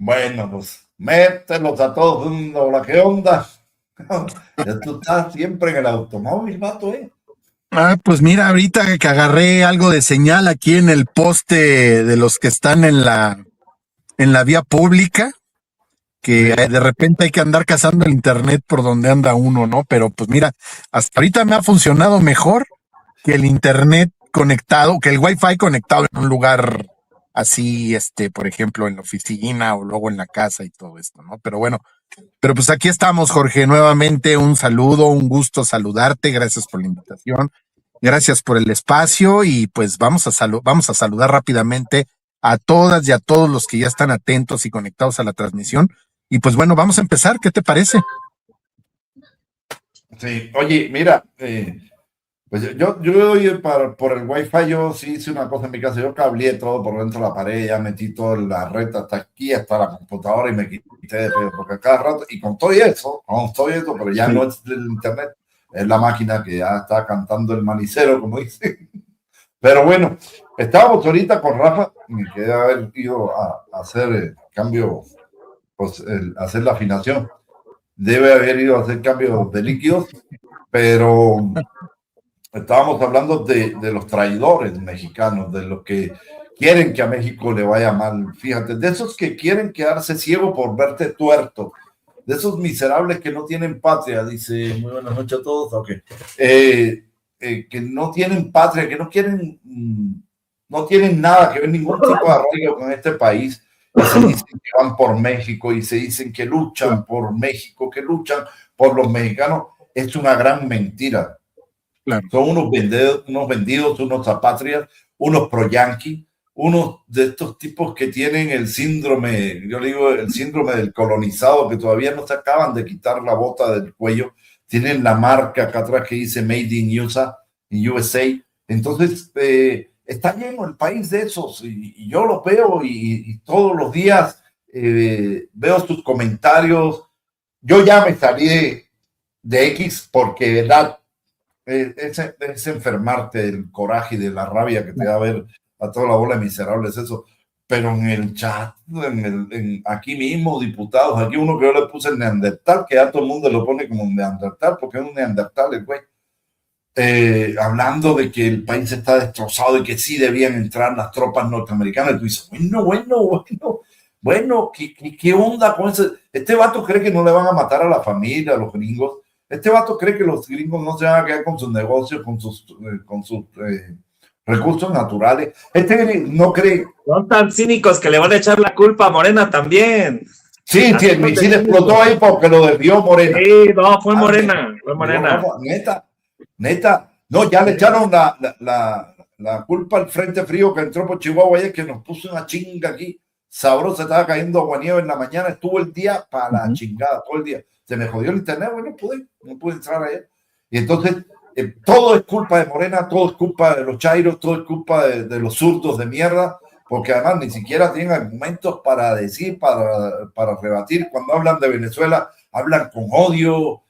Bueno, pues mételos a todos en una, ¿qué onda? Ya tú estás siempre en el automóvil, vato, ¿eh? Pues mira, ahorita que agarré algo de señal aquí en el poste de los que están en la vía pública, que Sí. de repente hay que andar cazando el internet por donde anda uno, ¿no? Pero pues mira, hasta ahorita me ha funcionado mejor que el internet conectado, que el wifi conectado en un lugar así, por ejemplo, en la oficina o luego en la casa y todo esto, ¿no? Pero bueno, pero pues aquí estamos, Jorge, nuevamente un saludo, un gusto saludarte, gracias por la invitación, gracias por el espacio y pues vamos a saludar rápidamente a todas y a todos los que ya están atentos y conectados a la transmisión. Y pues bueno, vamos a empezar, ¿qué te parece? Sí, oye, mira, pues yo por el wifi, yo sí hice una cosa en mi casa, yo cableé todo por dentro de la pared, ya metí toda la red hasta aquí, hasta la computadora y me quité de pedo, porque cada rato, y con todo eso, pero ya no es el internet, es la máquina que ya está cantando el manicero, como dice. Pero bueno, estábamos ahorita con Rafa, me quedé haber ido a hacer el cambio, pues hacer la afinación. Debe haber ido a hacer cambio de líquidos, pero estábamos hablando de los traidores mexicanos, de los que quieren que a México le vaya mal. Fíjate, de esos que quieren quedarse ciego por verte tuerto, de esos miserables que no tienen patria, dice, muy buenas noches a todos, okay. Que no tienen patria, que no quieren, no tienen nada que ver, ningún tipo de arraigo con este país, y se dicen que van por México, y se dicen que luchan por México, que luchan por los mexicanos. Es una gran mentira. Claro. Son unos vendidos, unos apatrias, unos pro-yanqui, unos de estos tipos que tienen el síndrome, yo digo el síndrome del colonizado, que todavía no se acaban de quitar la bota del cuello, tienen la marca acá atrás que dice Made in USA. Entonces, está lleno el país de esos, y yo lo veo, y todos los días veo sus comentarios. Yo ya me salí de X porque, ¿verdad? Es enfermarte del coraje y de la rabia que te da ver a toda la bola de miserables, eso. Pero en el chat, aquí mismo, diputados, aquí uno que yo le puse el neandertal, que ya todo el mundo lo pone como un neandertal, porque es un neandertal el güey. Hablando de que el país está destrozado y que sí debían entrar las tropas norteamericanas. Y tú dices, bueno, ¿qué onda con ese? Este vato cree que no le van a matar a la familia, a los gringos. Este vato cree que los gringos no se van a quedar con sus negocios, con sus recursos naturales. Este no cree. Son tan cínicos que le van a echar la culpa a Morena también. Sí, el misil explotó ahí porque lo desvió Morena. Sí, no, fue Morena. No, neta. No, ya le echaron la culpa al Frente Frío que entró por Chihuahua ayer, que nos puso una chinga aquí. Sabroso, estaba cayendo aguanieve en la mañana, estuvo el día para la chingada, todo el día. Se me jodió el internet, bueno, no pude entrar ayer. Y entonces, todo es culpa de Morena, todo es culpa de los chairos, todo es culpa de los zurdos de mierda, porque además ni siquiera tienen argumentos para decir, para rebatir. Cuando hablan de Venezuela, hablan con odio.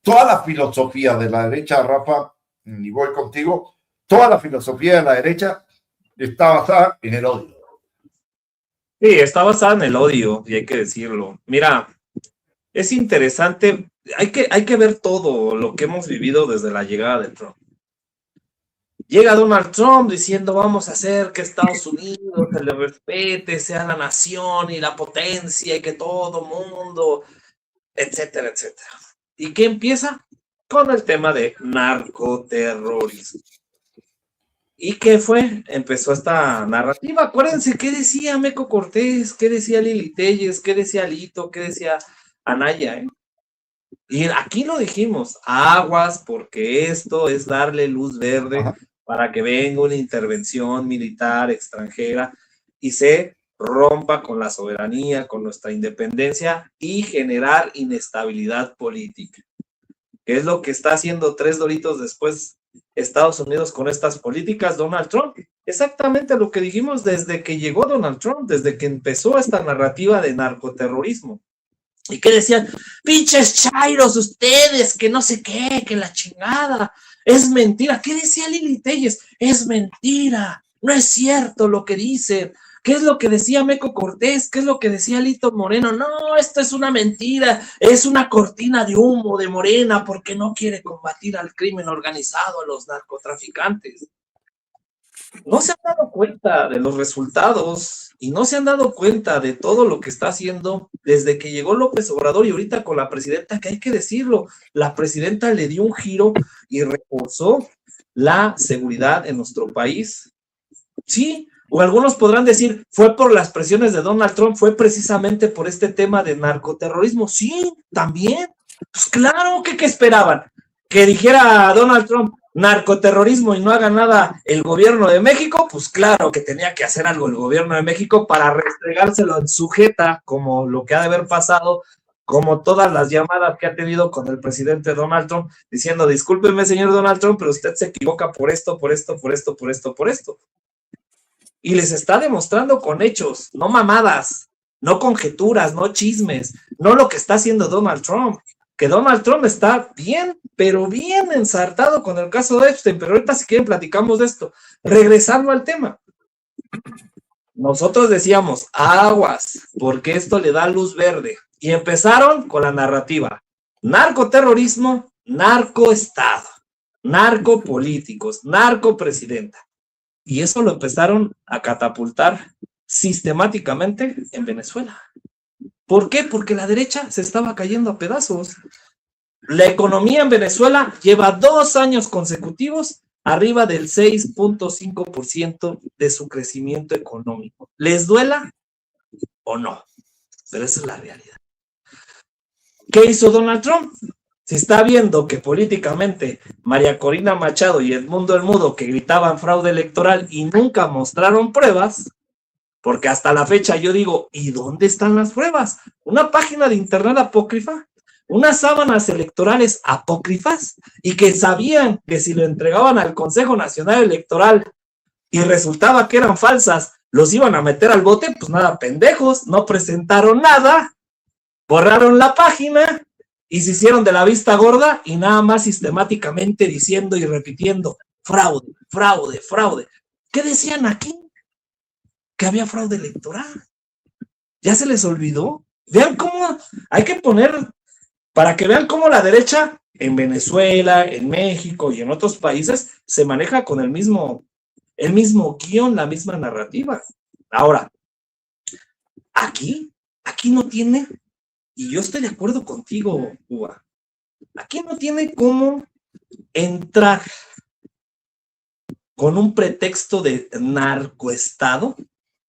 Toda la filosofía de la derecha, Rafa, y voy contigo, toda la filosofía de la derecha está basada en el odio. Sí, está basada en el odio, y hay que decirlo. Mira, es interesante, hay que ver todo lo que hemos vivido desde la llegada de Trump. Llega Donald Trump diciendo vamos a hacer que Estados Unidos se le respete, sea la nación y la potencia y que todo mundo, etcétera, etcétera. ¿Y qué empieza? Con el tema de narcoterrorismo. ¿Y qué fue? Empezó esta narrativa. Acuérdense qué decía Meco Cortés, qué decía Lili Telles, qué decía Alito, qué decía Anaya, ¿eh? Y aquí lo dijimos, aguas, porque esto es darle luz verde para que venga una intervención militar extranjera y se rompa con la soberanía, con nuestra independencia y generar inestabilidad política. ¿Qué es lo que está haciendo 3 doritos después Estados Unidos con estas políticas? Donald Trump. Exactamente lo que dijimos desde que llegó Donald Trump, desde que empezó esta narrativa de narcoterrorismo. ¿Y qué decían? Pinches chairos ustedes, que no sé qué, que la chingada. Es mentira. ¿Qué decía Lili Telles? Es mentira. No es cierto lo que dicen. ¿Qué es lo que decía Meco Cortés? ¿Qué es lo que decía Lito Moreno? No, esto es una mentira, es una cortina de humo de Morena porque no quiere combatir al crimen organizado, a los narcotraficantes. No se han dado cuenta de los resultados y no se han dado cuenta de todo lo que está haciendo desde que llegó López Obrador y ahorita con la presidenta, que hay que decirlo, la presidenta le dio un giro y reforzó la seguridad en nuestro país. Sí, o algunos podrán decir, fue por las presiones de Donald Trump, fue precisamente por este tema de narcoterrorismo. Sí, también. Pues claro, ¿qué esperaban? Que dijera Donald Trump narcoterrorismo y no haga nada el gobierno de México. Pues claro que tenía que hacer algo el gobierno de México para restregárselo en su jeta, como lo que ha de haber pasado, como todas las llamadas que ha tenido con el presidente Donald Trump, diciendo, discúlpeme, señor Donald Trump, pero usted se equivoca por esto, por esto, por esto, por esto, por esto. Y les está demostrando con hechos, no mamadas, no conjeturas, no chismes, no lo que está haciendo Donald Trump. Que Donald Trump está bien, pero bien ensartado con el caso de Epstein. Pero ahorita si quieren platicamos de esto. Regresando al tema. Nosotros decíamos, aguas, porque esto le da luz verde. Y empezaron con la narrativa. Narcoterrorismo, narcoestado, narcopolíticos, narcopresidenta. Y eso lo empezaron a catapultar sistemáticamente en Venezuela. ¿Por qué? Porque la derecha se estaba cayendo a pedazos. La economía en Venezuela lleva 2 años consecutivos arriba del 6.5% de su crecimiento económico. ¿Les duela o no? Pero esa es la realidad. ¿Qué hizo Donald Trump? Se está viendo que políticamente María Corina Machado y Edmundo el Mudo, que gritaban fraude electoral y nunca mostraron pruebas, porque hasta la fecha yo digo, ¿y dónde están las pruebas? Una página de internet apócrifa, unas sábanas electorales apócrifas, y que sabían que si lo entregaban al Consejo Nacional Electoral y resultaba que eran falsas, los iban a meter al bote. Pues nada, pendejos, no presentaron nada, borraron la página y se hicieron de la vista gorda y nada más sistemáticamente diciendo y repitiendo, fraude, fraude, fraude. ¿Qué decían aquí? Que había fraude electoral. ¿Ya se les olvidó? Vean cómo hay que poner, para que vean cómo la derecha en Venezuela, en México y en otros países se maneja con el mismo guión, la misma narrativa. Ahora, aquí no tiene, y yo estoy de acuerdo contigo, Cuba, aquí no tiene cómo entrar con un pretexto de narcoestado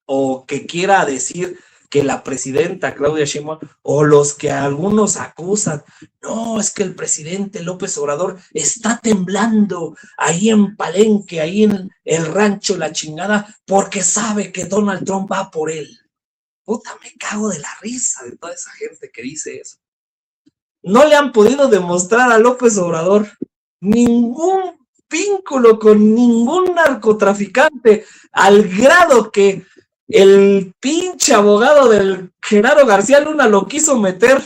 o que quiera decir que la presidenta Claudia Sheinbaum o los que algunos acusan, no, es que el presidente López Obrador está temblando ahí en Palenque, ahí en el rancho La Chingada, porque sabe que Donald Trump va por él. Puta, me cago de la risa de toda esa gente que dice eso. No le han podido demostrar a López Obrador ningún vínculo con ningún narcotraficante, al grado que el pinche abogado del Genaro García Luna lo quiso meter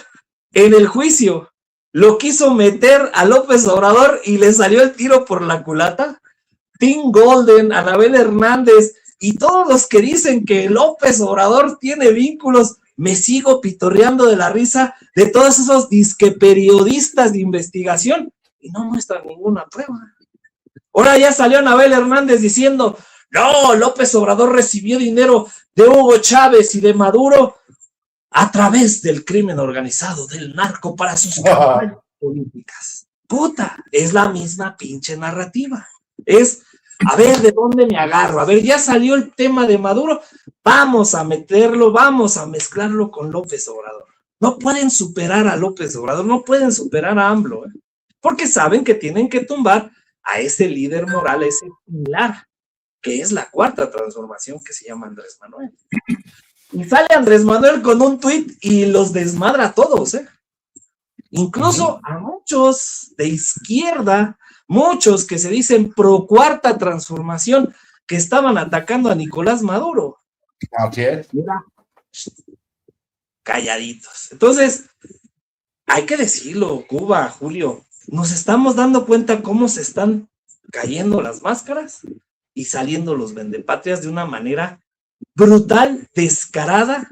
en el juicio, lo quiso meter a López Obrador y le salió el tiro por la culata. Tim Golden, Anabel Hernández y todos los que dicen que López Obrador tiene vínculos, me sigo pitorreando de la risa de todos esos disque periodistas de investigación y no muestran ninguna prueba. Ahora ya salió Anabel Hernández diciendo, no, López Obrador recibió dinero de Hugo Chávez y de Maduro a través del crimen organizado, del narco, para sus campañas políticas. Puta, es la misma pinche narrativa. Es, a ver, ¿de dónde me agarro? A ver, ya salió el tema de Maduro, vamos a meterlo, vamos a mezclarlo con López Obrador. No pueden superar a López Obrador, no pueden superar a AMLO, porque saben que tienen que tumbar a ese líder moral, a ese pilar, que es la cuarta transformación que se llama Andrés Manuel. Y sale Andrés Manuel con un tuit y los desmadra a todos, incluso a muchos de izquierda, muchos que se dicen pro cuarta transformación, que estaban atacando a Nicolás Maduro. Así es. Mira, calladitos. Entonces, hay que decirlo, Cuba, Julio, nos estamos dando cuenta cómo se están cayendo las máscaras y saliendo los vendepatrias de una manera brutal, descarada,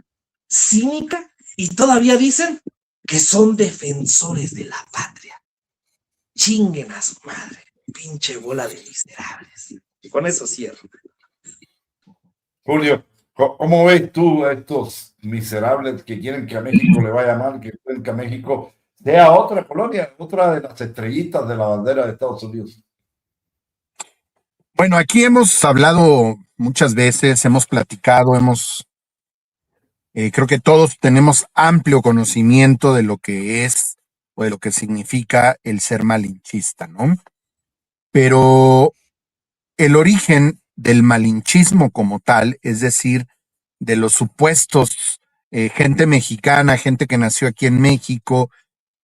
cínica, y todavía dicen que son defensores de la patria. Chinguen a su madre, pinche bola de miserables. Y con eso cierro. Julio, ¿cómo ves tú a estos miserables que quieren que a México le vaya mal, que quieren que a México sea otra colonia, otra de las estrellitas de la bandera de Estados Unidos? Bueno, aquí hemos hablado muchas veces, hemos platicado, creo que todos tenemos amplio conocimiento de lo que es o de lo que significa el ser malinchista, ¿no? Pero el origen del malinchismo como tal, es decir, de los supuestos gente mexicana, gente que nació aquí en México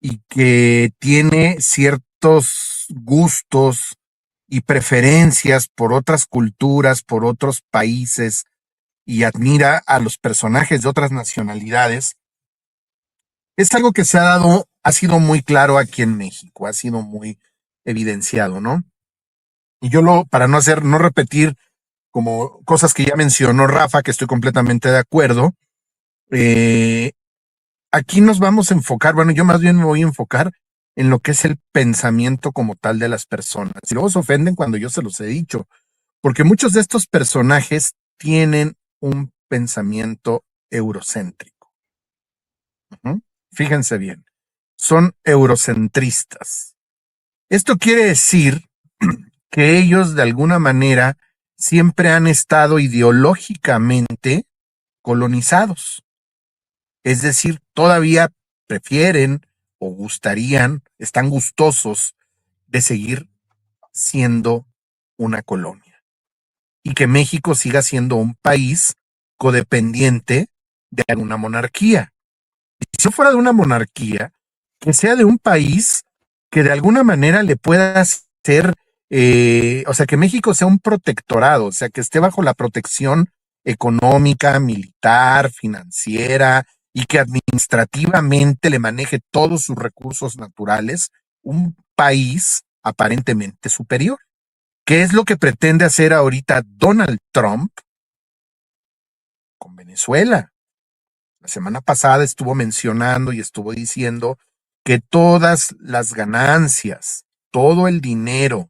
y que tiene ciertos gustos y preferencias por otras culturas, por otros países y admira a los personajes de otras nacionalidades, es algo que se ha dado, ha sido muy claro aquí en México, ha sido muy evidenciado, ¿no? Y para no repetir como cosas que ya mencionó Rafa, que estoy completamente de acuerdo, eh, aquí nos vamos a enfocar, bueno, yo más bien me voy a enfocar en lo que es el pensamiento como tal de las personas. Y luego se ofenden cuando yo se los he dicho, porque muchos de estos personajes tienen un pensamiento eurocéntrico. Fíjense bien, son eurocentristas. Esto quiere decir que ellos de alguna manera siempre han estado ideológicamente colonizados. Es decir, todavía prefieren o están gustosos de seguir siendo una colonia y que México siga siendo un país codependiente de alguna monarquía. Y si no fuera de una monarquía, que sea de un país que de alguna manera le pueda ser, o sea, que México sea un protectorado, o sea, que esté bajo la protección económica, militar, financiera y que administrativamente le maneje todos sus recursos naturales, un país aparentemente superior. ¿Qué es lo que pretende hacer ahorita Donald Trump con Venezuela? La semana pasada estuvo mencionando y estuvo diciendo que todas las ganancias, todo el dinero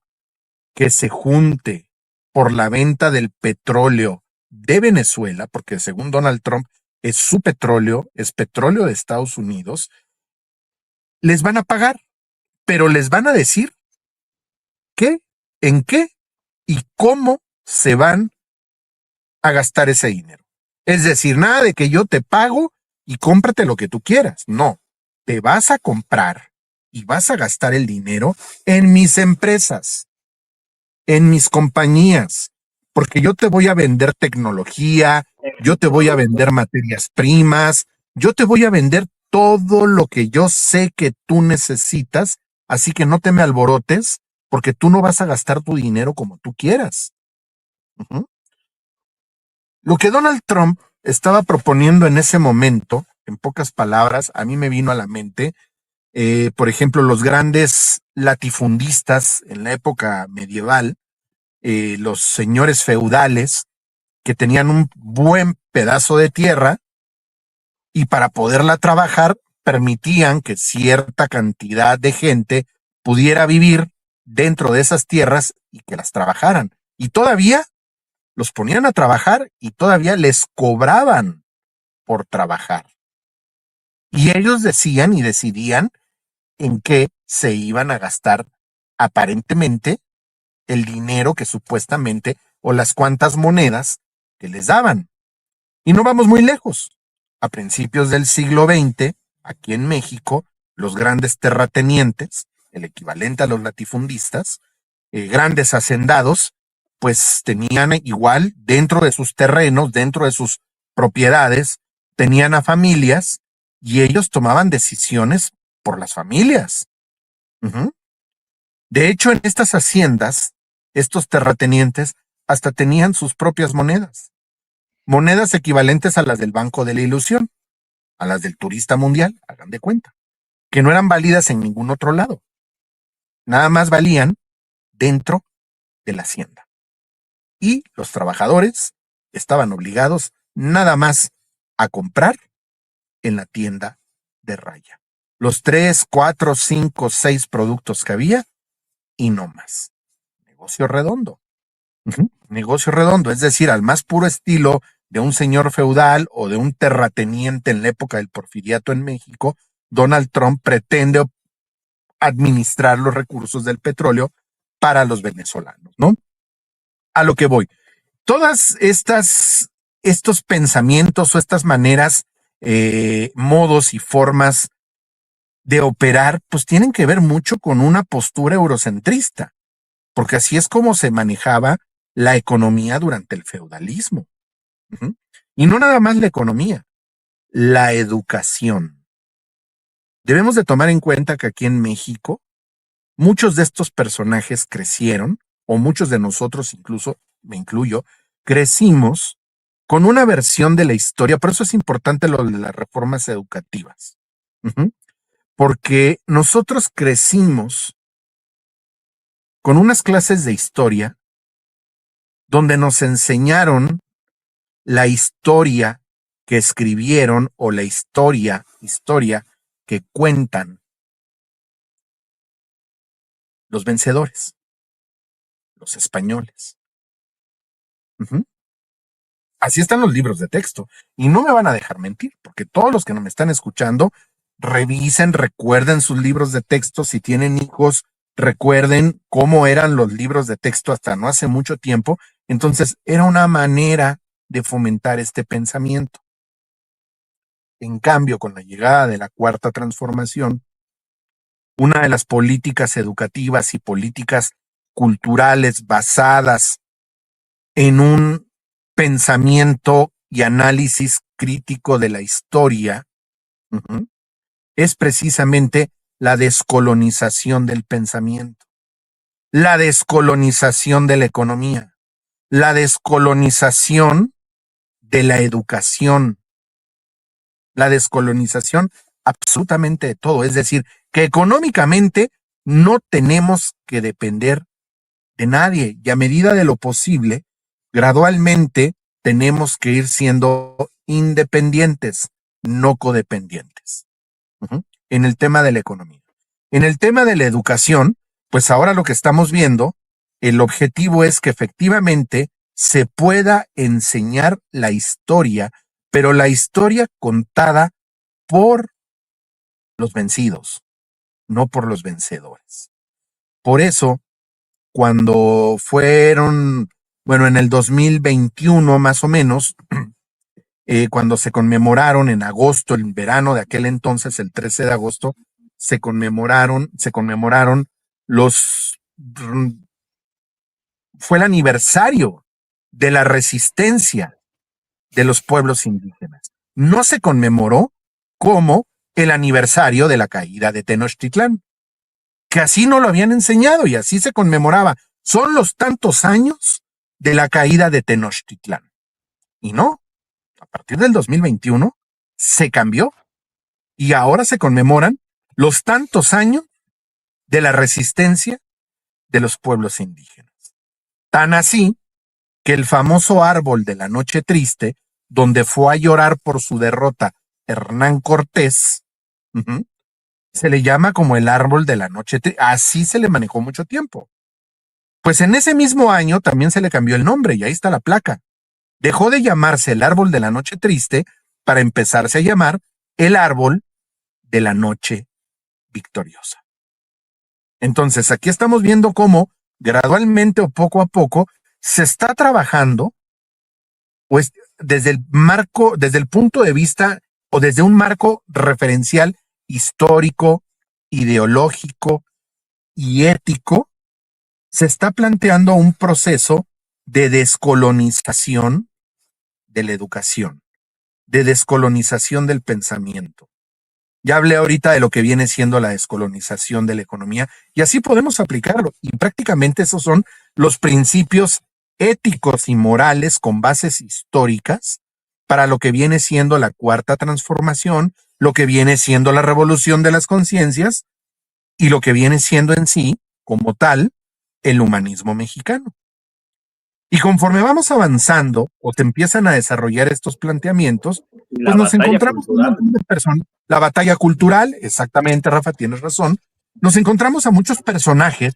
que se junte por la venta del petróleo de Venezuela, porque según Donald Trump es su petróleo, es petróleo de Estados Unidos, les van a pagar, pero les van a decir qué, en qué y cómo se van a gastar ese dinero. Es decir, nada de que yo te pago y cómprate lo que tú quieras. No, te vas a comprar y vas a gastar el dinero en mis empresas, en mis compañías, porque yo te voy a vender tecnología, yo te voy a vender materias primas, yo te voy a vender todo lo que yo sé que tú necesitas, así que no te me alborotes, porque tú no vas a gastar tu dinero como tú quieras. Lo que Donald Trump estaba proponiendo en ese momento, en pocas palabras, a mí me vino a la mente, por ejemplo, los grandes latifundistas en la época medieval, los señores feudales que tenían un buen pedazo de tierra y para poderla trabajar permitían que cierta cantidad de gente pudiera vivir dentro de esas tierras y que las trabajaran. Y todavía los ponían a trabajar y todavía les cobraban por trabajar. Y ellos decían y decidían en qué se iban a gastar aparentemente el dinero que supuestamente o las cuantas monedas que les daban. Y no vamos muy lejos. A principios del siglo XX, aquí en México, los grandes terratenientes, el equivalente a los latifundistas, grandes hacendados, pues tenían igual dentro de sus terrenos, dentro de sus propiedades, tenían a familias y ellos tomaban decisiones por las familias. De hecho, en estas haciendas, estos terratenientes hasta tenían sus propias monedas equivalentes a las del Banco de la Ilusión, a las del Turista Mundial, hagan de cuenta, que no eran válidas en ningún otro lado, nada más valían dentro de la hacienda. Y los trabajadores estaban obligados nada más a comprar en la tienda de raya. Los 3, 4, 5, 6 productos que había y no más. Negocio redondo. Negocio redondo, es decir, al más puro estilo de un señor feudal o de un terrateniente en la época del porfiriato en México, Donald Trump pretende administrar los recursos del petróleo para los venezolanos, ¿no? A lo que voy. Todas estos pensamientos o estas maneras, modos y formas de operar, pues tienen que ver mucho con una postura eurocentrista, porque así es como se manejaba la economía durante el feudalismo. Y no nada más la economía, la educación. Debemos de tomar en cuenta que aquí en México muchos de estos personajes crecieron, o muchos de nosotros incluso, me incluyo, crecimos con una versión de la historia. Por eso es importante lo de las reformas educativas. Porque nosotros crecimos con unas clases de historia donde nos enseñaron la historia que escribieron o la historia que cuentan los vencedores, los españoles. Así están los libros de texto. Y no me van a dejar mentir, porque todos los que no me están escuchando, revisen, recuerden sus libros de texto. Si tienen hijos, recuerden cómo eran los libros de texto hasta no hace mucho tiempo. Entonces, era una manera de fomentar este pensamiento. En cambio, con la llegada de la Cuarta Transformación, una de las políticas educativas y políticas culturales basadas en un pensamiento y análisis crítico de la historia, es precisamente la descolonización del pensamiento, la descolonización de la economía, la descolonización de la educación, la descolonización absolutamente de todo. Es decir, que económicamente no tenemos que depender de nadie y a medida de lo posible, gradualmente tenemos que ir siendo independientes, no codependientes. En el tema de la economía. En el tema de la educación, pues ahora lo que estamos viendo, el objetivo es que efectivamente se pueda enseñar la historia, pero la historia contada por los vencidos, no por los vencedores. Por eso, cuando fueron, en el 2021 más o menos, cuando se conmemoraron en agosto, en verano de aquel entonces, el 13 de agosto, se conmemoraron fue el aniversario de la resistencia de los pueblos indígenas. No se conmemoró como el aniversario de la caída de Tenochtitlán, que así no lo habían enseñado y así se conmemoraba. Son los tantos años de la caída de Tenochtitlán. Y no, a partir del 2021 se cambió y ahora se conmemoran los tantos años de la resistencia de los pueblos indígenas. Tan así que el famoso árbol de la noche triste, donde fue a llorar por su derrota Hernán Cortés, se le llama como el árbol de la noche triste. Así se le manejó mucho tiempo. Pues en ese mismo año también se le cambió el nombre y ahí está la placa. Dejó de llamarse el árbol de la noche triste para empezarse a llamar el árbol de la noche victoriosa. Entonces, aquí estamos viendo cómo gradualmente o poco a poco se está trabajando, pues, desde el punto de vista o desde un marco referencial histórico, ideológico y ético, se está planteando un proceso de descolonización de la educación, de descolonización del pensamiento. Ya hablé ahorita de lo que viene siendo la descolonización de la economía y así podemos aplicarlo. Y prácticamente esos son los principios éticos y morales con bases históricas para lo que viene siendo la Cuarta Transformación, lo que viene siendo la revolución de las conciencias y lo que viene siendo en sí, como tal, el humanismo mexicano. Y conforme vamos avanzando o te empiezan a desarrollar estos planteamientos, Y la pues nos batalla encontramos con un cultural. montón de personas. La batalla cultural, exactamente, Rafa, tienes razón. Nos encontramos a muchos personajes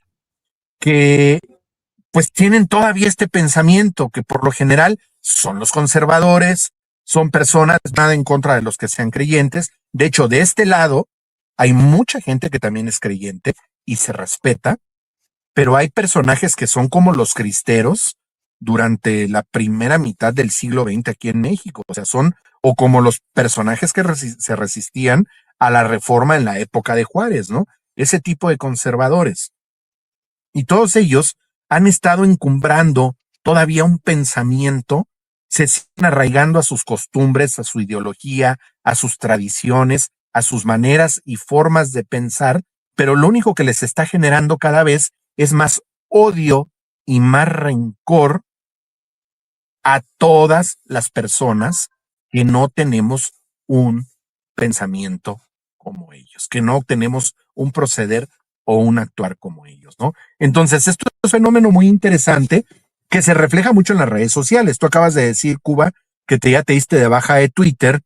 que pues tienen todavía este pensamiento que por lo general son los conservadores, son personas nada en contra de los que sean creyentes. De hecho, de este lado hay mucha gente que también es creyente y se respeta, pero hay personajes que son como los cristeros durante la primera mitad del siglo XX aquí en México. O sea, son o como los personajes que se resistían a la reforma en la época de Juárez, ¿no? Ese tipo de conservadores. Y todos ellos han estado encumbrando todavía un pensamiento, se siguen arraigando a sus costumbres, a su ideología, a sus tradiciones, a sus maneras y formas de pensar, pero lo único que les está generando cada vez es más odio y más rencor a todas las personas que no tenemos un pensamiento como ellos, que no tenemos un proceder o un actuar como ellos, ¿no? Entonces, esto es un fenómeno muy interesante que se refleja mucho en las redes sociales. Tú acabas de decir, Cuba, que ya te diste de baja de Twitter.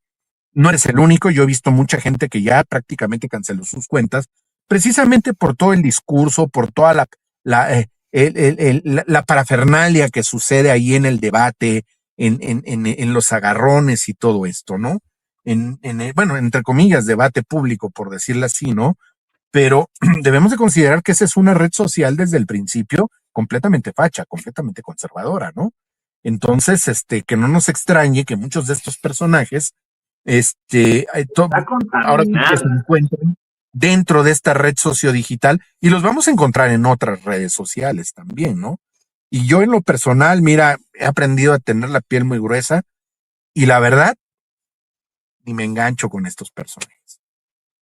No eres el único. Yo he visto mucha gente que ya prácticamente canceló sus cuentas, precisamente por todo el discurso, por toda la parafernalia que sucede ahí en el debate, en los agarrones y todo esto, ¿no? Bueno, entre comillas, debate público, por decirlo así, ¿no? Pero debemos de considerar que esa es una red social desde el principio completamente facha, completamente conservadora, ¿no? Entonces, que no nos extrañe que muchos de estos personajes, Está ahora sí que se contaminada. encuentren dentro de esta red sociodigital y los vamos a encontrar en otras redes sociales también, ¿no? Y yo en lo personal, mira, he aprendido a tener la piel muy gruesa y la verdad, ni me engancho con estos personajes.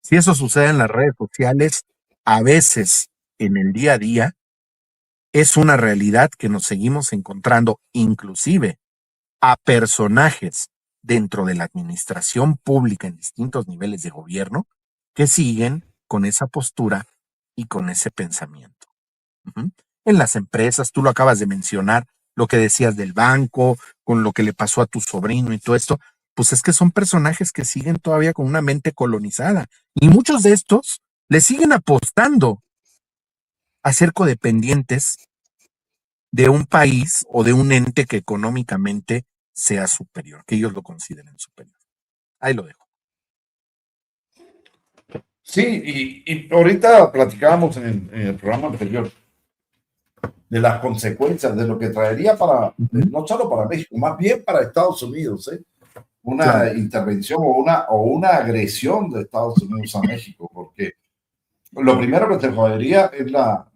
Si eso sucede en las redes sociales, a veces en el día a día, es una realidad que nos seguimos encontrando inclusive a personajes dentro de la administración pública en distintos niveles de gobierno que siguen con esa postura y con ese pensamiento. Ujú. En las empresas, tú lo acabas de mencionar, lo que decías del banco, con lo que le pasó a tu sobrino y todo esto, pues es que son personajes que siguen todavía con una mente colonizada. Y muchos de estos le siguen apostando a ser codependientes de un país o de un ente que económicamente sea superior, que ellos lo consideren superior. Ahí lo dejo. Sí, y ahorita platicábamos en el programa anterior de las consecuencias de lo que traería para, Ujú. no solo para México, más bien para Estados Unidos, ¿eh? Una Claro. intervención o una agresión de Estados Unidos a México, porque lo primero que se jodería es la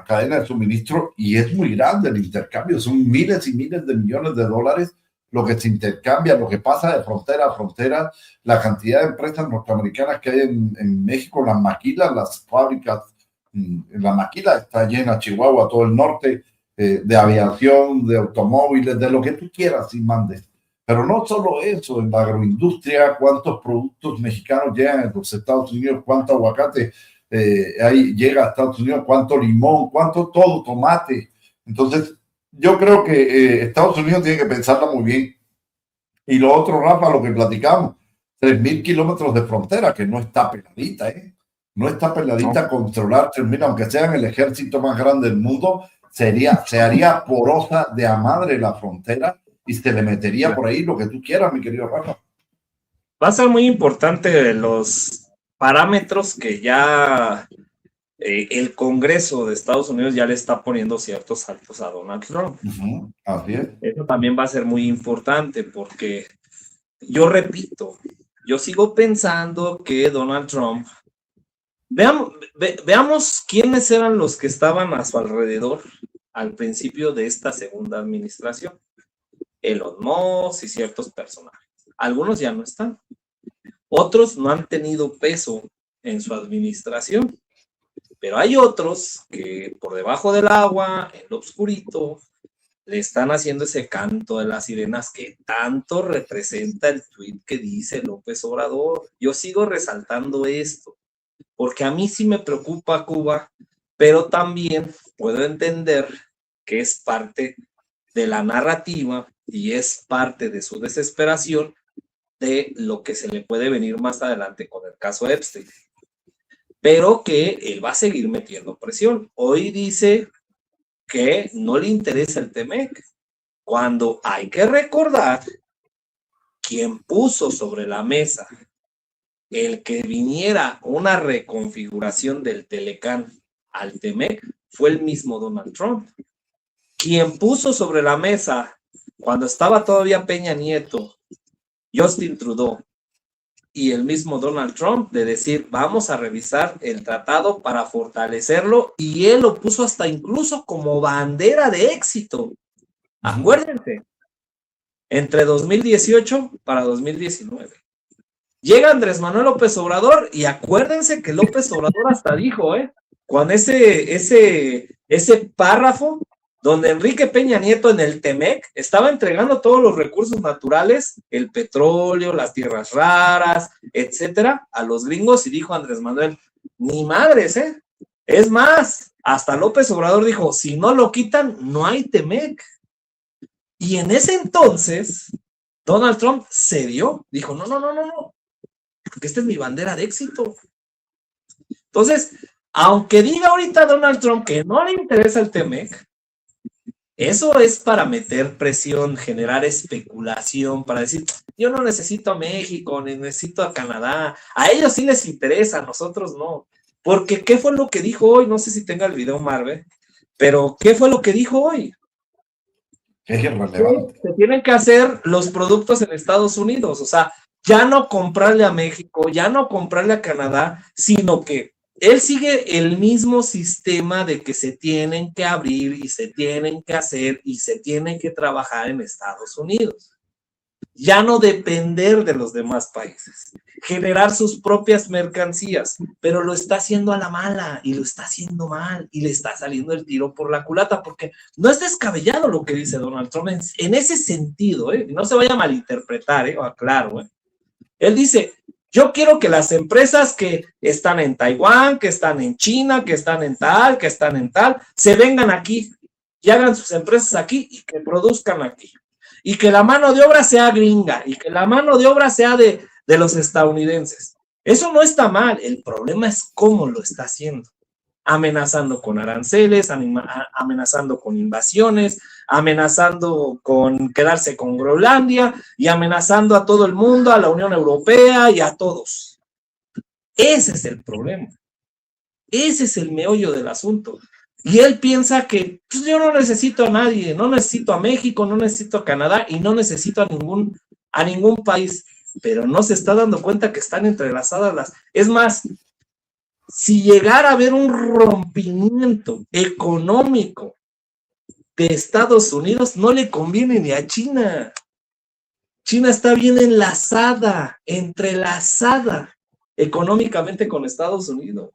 cadena de suministro y es muy grande el intercambio, son miles y miles de millones de dólares lo que se intercambia, lo que pasa de frontera a frontera, la cantidad de empresas norteamericanas que hay en México, las maquilas, las fábricas, la maquila está llena, Chihuahua, todo el norte, de aviación, de automóviles, de lo que tú quieras y mandes. Pero no solo eso, en la agroindustria, cuántos productos mexicanos llegan a los Estados Unidos, cuánto aguacate ahí llega a Estados Unidos, cuánto limón, cuánto todo, tomate. Entonces, yo creo que Estados Unidos tiene que pensarla muy bien. Y lo otro, Rafa, lo que platicamos, 3.000 kilómetros de frontera, que no está peladita, ¿eh? No está ¿No? peladita controlar 3.000, aunque sean el ejército más grande del mundo, se haría porosa de a madre la frontera y se le metería por ahí lo que tú quieras, mi querido Rafa. Va a ser muy importante los parámetros que ya el Congreso de Estados Unidos ya le está poniendo ciertos saltos a Donald Trump. Así es. Eso también va a ser muy importante porque yo repito, yo sigo pensando que Donald Trump, veamos quiénes eran los que estaban a su alrededor al principio de esta segunda administración. Elon Musk y ciertos personajes. Algunos ya no están. Otros no han tenido peso en su administración. Pero hay otros que por debajo del agua, en lo oscurito, le están haciendo ese canto de las sirenas que tanto representa el tuit que dice López Obrador. Yo sigo resaltando esto, porque a mí sí me preocupa Cuba, pero también puedo entender que es parte de la narrativa y es parte de su desesperación de lo que se le puede venir más adelante con el caso Epstein. Pero que él va a seguir metiendo presión. Hoy dice que no le interesa el TEMEC, cuando hay que recordar quién puso sobre la mesa el que viniera una reconfiguración del Telecán al TEMEC fue el mismo Donald Trump. Quien puso sobre la mesa, cuando estaba todavía Peña Nieto, Justin Trudeau y el mismo Donald Trump, de decir, vamos a revisar el tratado para fortalecerlo, y él lo puso hasta incluso como bandera de éxito. Acuérdense, entre 2018 para 2019. Llega Andrés Manuel López Obrador y acuérdense que López Obrador hasta dijo, con ese párrafo donde Enrique Peña Nieto en el TEMEC estaba entregando todos los recursos naturales, el petróleo, las tierras raras, etcétera, a los gringos, y dijo Andrés Manuel, ni madres, es más, hasta López Obrador dijo, si no lo quitan, no hay TEMEC. Y en ese entonces, Donald Trump cedió, dijo, no, porque esta es mi bandera de éxito. Entonces, aunque diga ahorita Donald Trump que no le interesa el TEMEC, eso es para meter presión, generar especulación, para decir, yo no necesito a México, ni necesito a Canadá, a ellos sí les interesa, a nosotros no. Porque, ¿qué fue lo que dijo hoy? No sé si tenga el video, Marve, pero ¿qué fue lo que dijo hoy? Es irrelevante. Se tienen que hacer los productos en Estados Unidos, o sea, ya no comprarle a México, ya no comprarle a Canadá, sino que él sigue el mismo sistema de que se tienen que abrir y se tienen que hacer y se tienen que trabajar en Estados Unidos. Ya no depender de los demás países, generar sus propias mercancías, pero lo está haciendo a la mala y lo está haciendo mal y le está saliendo el tiro por la culata, porque no es descabellado lo que dice Donald Trump en ese sentido, no se vaya a malinterpretar, aclaro, Él dice, yo quiero que las empresas que están en Taiwán, que están en China, que están en tal, se vengan aquí y hagan sus empresas aquí y que produzcan aquí. Y que la mano de obra sea gringa y que la mano de obra sea de los estadounidenses. Eso no está mal, el problema es cómo lo está haciendo. Amenazando con aranceles, amenazando con invasiones, amenazando con quedarse con Groenlandia y amenazando a todo el mundo, a la Unión Europea y a todos. Ese es el problema. Ese es el meollo del asunto. Y él piensa que pues, yo no necesito a nadie, no necesito a México, no necesito a Canadá y no necesito a ningún país, pero no se está dando cuenta que están entrelazadas las... Es más, si llegara a haber un rompimiento económico de Estados Unidos, no le conviene ni a China. China está bien entrelazada económicamente con Estados Unidos.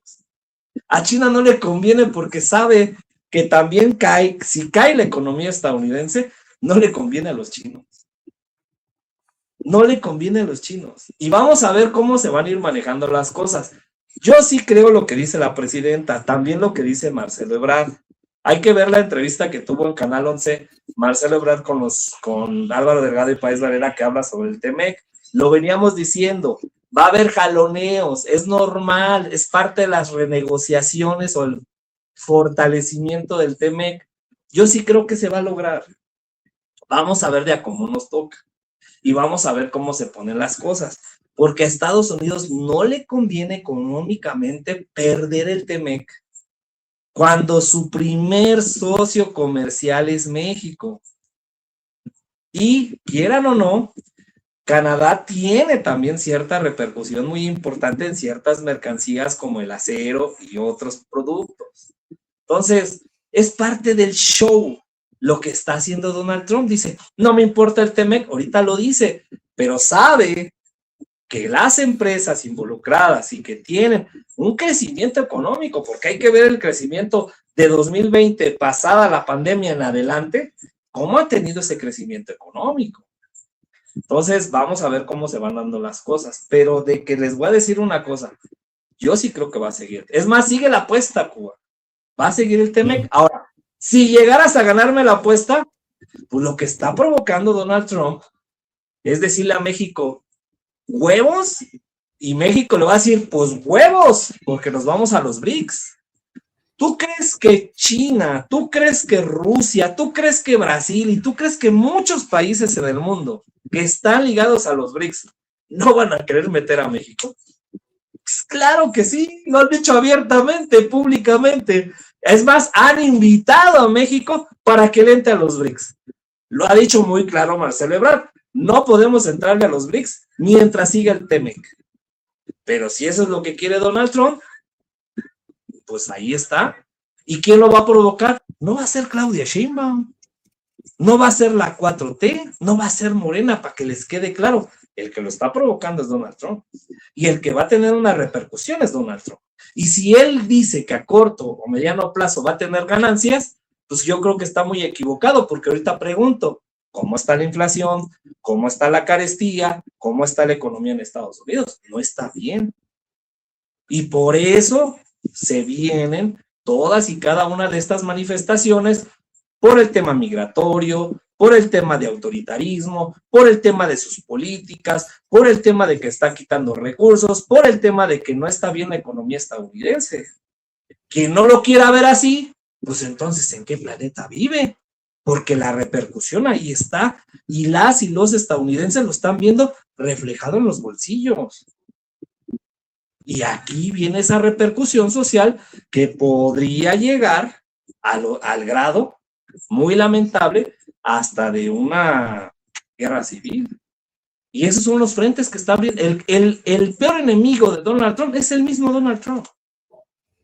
A China no le conviene porque sabe que también si cae la economía estadounidense, no le conviene a los chinos. No le conviene a los chinos. Y vamos a ver cómo se van a ir manejando las cosas. Yo sí creo lo que dice la presidenta, también lo que dice Marcelo Ebrard. Hay que ver la entrevista que tuvo en Canal 11 Marcelo Ebrard con Álvaro Delgado y Páez Varela, que habla sobre el TEMEC. Lo veníamos diciendo, va a haber jaloneos, es normal, es parte de las renegociaciones o el fortalecimiento del TEMEC. Yo sí creo que se va a lograr. Vamos a ver de a cómo nos toca y vamos a ver cómo se ponen las cosas. Porque a Estados Unidos no le conviene económicamente perder el TEMEC cuando su primer socio comercial es México. Y quieran o no, Canadá tiene también cierta repercusión muy importante en ciertas mercancías como el acero y otros productos. Entonces, es parte del show lo que está haciendo Donald Trump. Dice, no me importa el TEMEC, ahorita lo dice, pero sabe que las empresas involucradas y que tienen un crecimiento económico, porque hay que ver el crecimiento de 2020, pasada la pandemia en adelante, cómo ha tenido ese crecimiento económico. Entonces, vamos a ver cómo se van dando las cosas, pero de que les voy a decir una cosa, yo sí creo que va a seguir. Es más, sigue la apuesta, Cuba. Va a seguir el TEMEC. Ahora, si llegaras a ganarme la apuesta, Pues lo que está provocando Donald Trump es decirle a México, huevos, y México le va a decir, pues huevos, porque nos vamos a los BRICS. ¿Tú crees que China, tú crees que Rusia, tú crees que Brasil y tú crees que muchos países en el mundo que están ligados a los BRICS no van a querer meter a México? Pues claro que sí, lo han dicho abiertamente, públicamente. Es más, han invitado a México para que le entre a los BRICS. Lo ha dicho muy claro Marcelo Ebrard. No podemos entrarle a los BRICS mientras siga el TEMEC. Pero si eso es lo que quiere Donald Trump, pues ahí está. ¿Y quién lo va a provocar? No va a ser Claudia Sheinbaum, no va a ser la 4T, no va a ser Morena, para que les quede claro. El que lo está provocando es Donald Trump. Y el que va a tener una repercusión es Donald Trump. Y si él dice que a corto o mediano plazo va a tener ganancias, pues yo creo que está muy equivocado, porque ahorita pregunto, ¿cómo está la inflación? ¿Cómo está la carestía? ¿Cómo está la economía en Estados Unidos? No está bien. Y por eso se vienen todas y cada una de estas manifestaciones por el tema migratorio, por el tema de autoritarismo, por el tema de sus políticas, por el tema de que está quitando recursos, por el tema de que no está bien la economía estadounidense. Quien no lo quiera ver así, pues entonces ¿en qué planeta vive? Porque la repercusión ahí está y las y los estadounidenses lo están viendo reflejado en los bolsillos. Y aquí viene esa repercusión social que podría llegar al grado muy lamentable hasta de una guerra civil. Y esos son los frentes que están abriendo. El peor enemigo de Donald Trump es el mismo Donald Trump.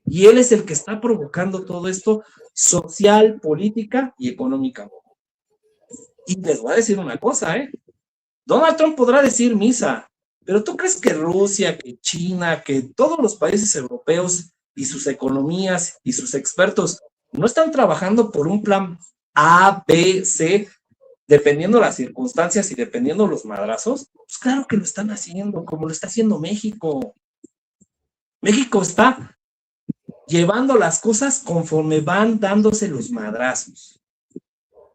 Y él es el que está provocando todo esto social, política y económica. Y les voy a decir una cosa, Donald Trump podrá decir misa, pero ¿tú crees que Rusia, que China, que todos los países europeos y sus economías y sus expertos no están trabajando por un plan A, B, C, dependiendo las circunstancias y dependiendo los madrazos? Pues claro que lo están haciendo, como lo está haciendo México. México está llevando las cosas conforme van dándose los madrazos.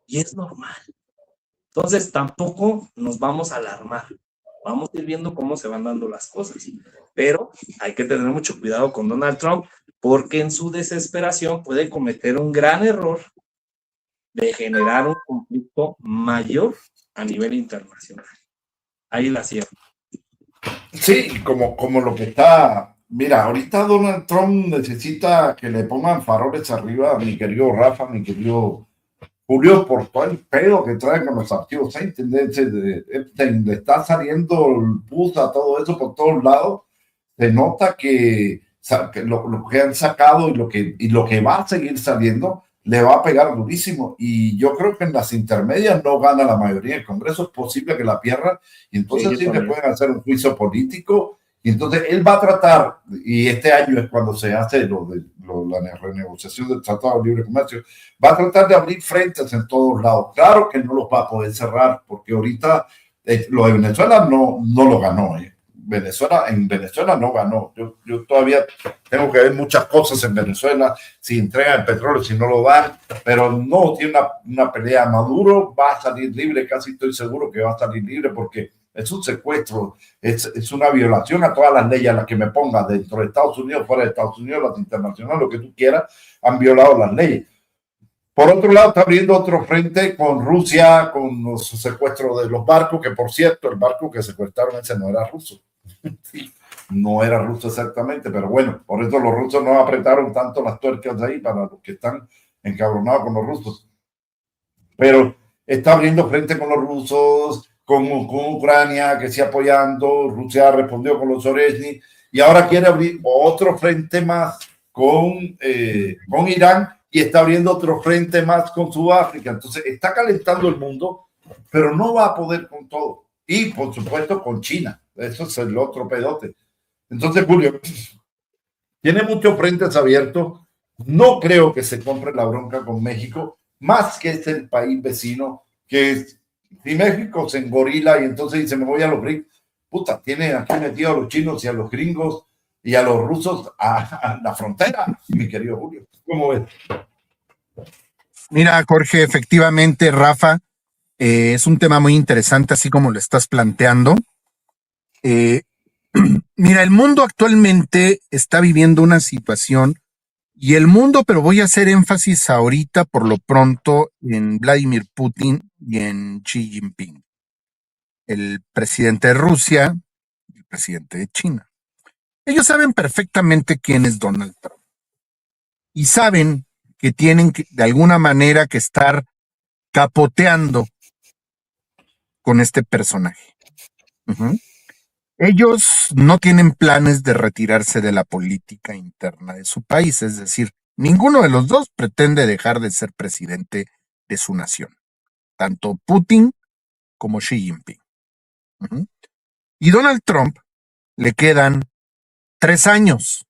Y es normal. Entonces tampoco nos vamos a alarmar. Vamos a ir viendo cómo se van dando las cosas. Pero hay que tener mucho cuidado con Donald Trump, porque en su desesperación puede cometer un gran error de generar un conflicto mayor a nivel internacional. Ahí la cierro. Sí, como lo que está. Mira, ahorita Donald Trump necesita que le pongan faroles arriba a mi querido Rafa, mi querido Julio, por todo el pedo que trae con los archivos Epstein, le está saliendo el pus a todo eso por todos lados. Se nota que lo que han sacado y lo que va a seguir saliendo le va a pegar durísimo. Y yo creo que en las intermedias no gana la mayoría del Congreso, es posible que la pierda, y entonces sí le pueden hacer un juicio político. Y entonces él va a tratar, y este año es cuando se hace la renegociación del Tratado de Libre Comercio, va a tratar de abrir frentes en todos lados. Claro que no los va a poder cerrar, porque ahorita lo de Venezuela no lo ganó. En Venezuela no ganó. Yo todavía tengo que ver muchas cosas en Venezuela, si entregan el petróleo, si no lo dan, pero no tiene una pelea. Maduro va a salir libre, casi estoy seguro que va a salir libre, porque es un secuestro, es una violación a todas las leyes a las que me pongas, dentro de Estados Unidos, fuera de Estados Unidos, las internacionales, lo que tú quieras, han violado las leyes. Por otro lado, está abriendo otro frente con Rusia, con los secuestros de los barcos, que por cierto, el barco que secuestraron ese no era ruso. Sí, no era ruso exactamente, pero bueno, por eso los rusos no apretaron tanto las tuercas de ahí para los que están encabronados con los rusos. Pero está abriendo frente con los rusos, con Ucrania, que sigue apoyando. Rusia respondió con los Oreshny y ahora quiere abrir otro frente más con Irán, y está abriendo otro frente más con Sudáfrica. Entonces está calentando el mundo, pero no va a poder con todo. Y por supuesto con China. Eso es el otro pedote. Entonces, Julio, tiene muchos frentes abiertos. No creo que se compre la bronca con México, más que es el país vecino, que si México se engorila y entonces dice me voy a los BRICS, puta, tiene aquí metido a los chinos y a los gringos y a los rusos a la frontera, mi querido Julio. ¿Cómo ves? Mira, Jorge, efectivamente, Rafa, Es un tema muy interesante, así como lo estás planteando. Eh, Mira, el mundo actualmente está viviendo una situación, y el mundo, pero voy a hacer énfasis ahorita por lo pronto en Vladimir Putin y en Xi Jinping, el presidente de Rusia y el presidente de China. Ellos saben perfectamente quién es Donald Trump y saben que tienen que, de alguna manera, que estar capoteando con este personaje. Ujú. Ellos no tienen planes de retirarse de la política interna de su país, es decir, ninguno de los dos pretende dejar de ser presidente de su nación, tanto Putin como Xi Jinping. Ujú. Y Donald Trump le quedan 3 años.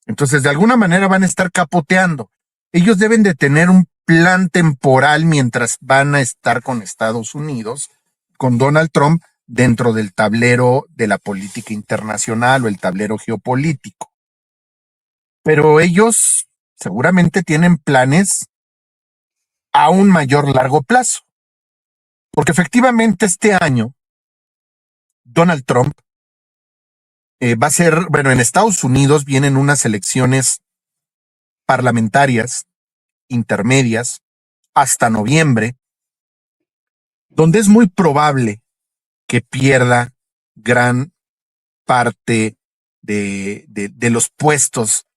Entonces, de alguna manera van a estar capoteando. Ellos deben de tener un plan temporal mientras van a estar con Estados Unidos, con Donald Trump, dentro del tablero de la política internacional o el tablero geopolítico. Pero ellos seguramente tienen planes a un mayor largo plazo, porque efectivamente este año Donald Trump va a ser, bueno, en Estados Unidos vienen unas elecciones parlamentarias intermedias hasta noviembre, donde es muy probable que pierda gran parte de los puestos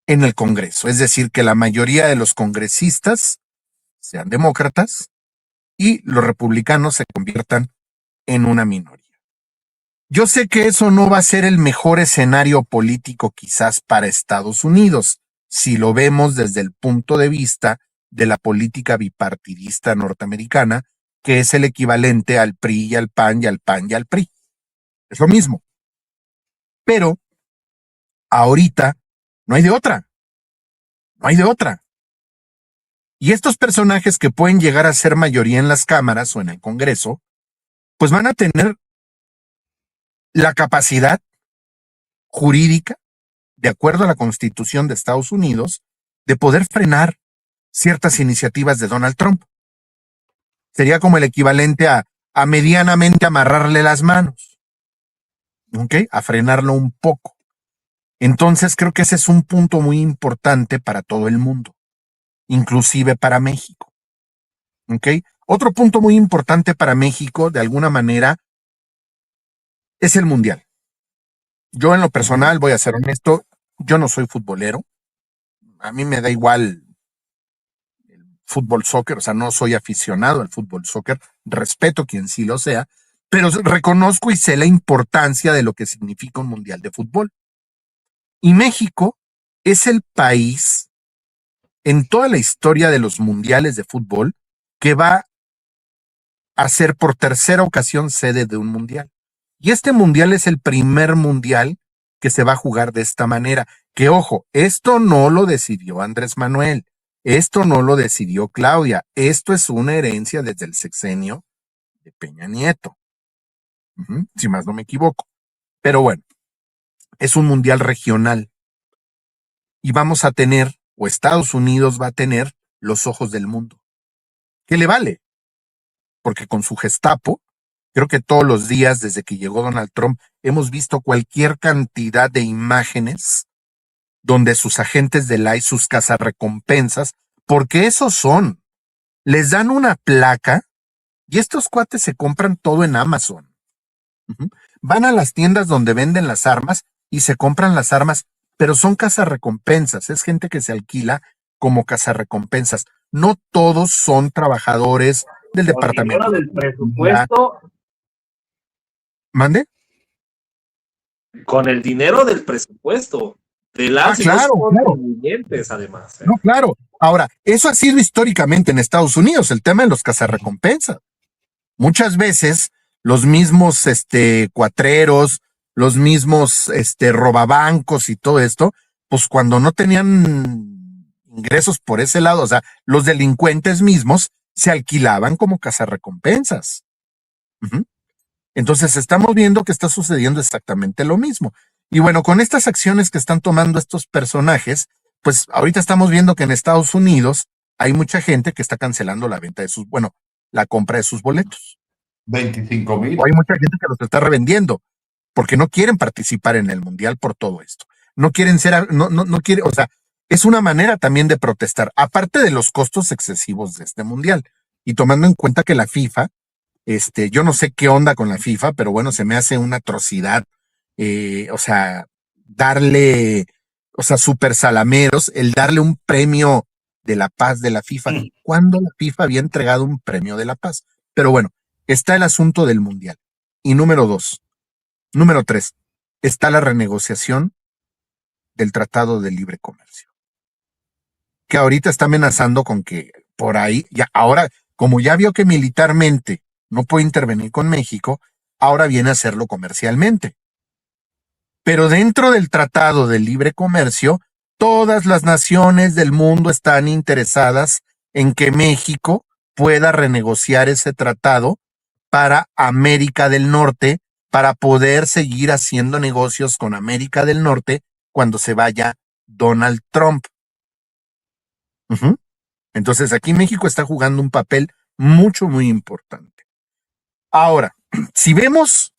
en el Congreso. Es decir, que la mayoría de los congresistas sean demócratas y los republicanos se conviertan en una minoría. Yo sé que eso no va a ser el mejor escenario político quizás para Estados Unidos, si lo vemos desde el punto de vista de la política bipartidista norteamericana, que es el equivalente al PRI y al PAN y al PAN y al PRI. Es lo mismo. Pero ahorita no hay de otra. No hay de otra. Y estos personajes que pueden llegar a ser mayoría en las cámaras o en el Congreso, pues van a tener la capacidad jurídica, de acuerdo a la Constitución de Estados Unidos, de poder frenar ciertas iniciativas de Donald Trump. Sería como el equivalente a medianamente amarrarle las manos, ¿ok? A frenarlo un poco. Entonces creo que ese es un punto muy importante para todo el mundo, inclusive para México, ¿ok? Otro punto muy importante para México, de alguna manera, es el Mundial. Yo en lo personal, voy a ser honesto, yo no soy futbolero. A mí me da igual el fútbol soccer, o sea, no soy aficionado al fútbol soccer, respeto quien sí lo sea, pero reconozco y sé la importancia de lo que significa un mundial de fútbol. Y México es el país en toda la historia de los mundiales de fútbol que va a ser por tercera ocasión sede de un mundial. Y este mundial es el primer mundial que se va a jugar de esta manera. Que ojo, esto no lo decidió Andrés Manuel, esto no lo decidió Claudia, esto es una herencia desde el sexenio de Peña Nieto, si más no me equivoco. Pero bueno, es un mundial regional y vamos a tener, o Estados Unidos va a tener, los ojos del mundo. ¿Qué le vale? Porque con su Gestapo, creo que todos los días desde que llegó Donald Trump hemos visto cualquier cantidad de imágenes donde sus agentes del ICE, sus cazarrecompensas, porque esos son, les dan una placa y estos cuates se compran todo en Amazon. Van a las tiendas donde venden las armas y se compran las armas, pero son cazarrecompensas, es gente que se alquila como cazarrecompensas. No todos son trabajadores del departamento del presupuesto. ¿Mande? Con el dinero del presupuesto. De las claro, contribuyentes, además. No, claro. Ahora, eso ha sido históricamente en Estados Unidos, el tema de los cazarrecompensas. Muchas veces los mismos cuatreros, los mismos robabancos y todo esto, pues cuando no tenían ingresos por ese lado, o sea, los delincuentes mismos se alquilaban como cazarrecompensas. Entonces estamos viendo que está sucediendo exactamente lo mismo. Y bueno, con estas acciones que están tomando estos personajes, pues ahorita estamos viendo que en Estados Unidos hay mucha gente que está cancelando la venta de la compra de sus boletos. 25,000. O hay mucha gente que los está revendiendo porque no quieren participar en el mundial por todo esto. No quieren no quieren, o sea, es una manera también de protestar, aparte de los costos excesivos de este mundial. Y tomando en cuenta que la FIFA, yo no sé qué onda con la FIFA, pero bueno, se me hace una atrocidad, o sea, darle, o sea, super salameros, el darle un premio de la paz de la FIFA, cuando la FIFA había entregado un premio de la paz. Pero bueno, está el asunto del mundial. Y número 3, está la renegociación del Tratado de Libre Comercio, que ahorita está amenazando con que por ahí, ya ahora, como ya vio que militarmente no puede intervenir con México, ahora viene a hacerlo comercialmente. Pero dentro del Tratado de Libre Comercio, todas las naciones del mundo están interesadas en que México pueda renegociar ese tratado para América del Norte, para poder seguir haciendo negocios con América del Norte cuando se vaya Donald Trump. Entonces aquí México está jugando un papel muy importante. Ahora, si vemos,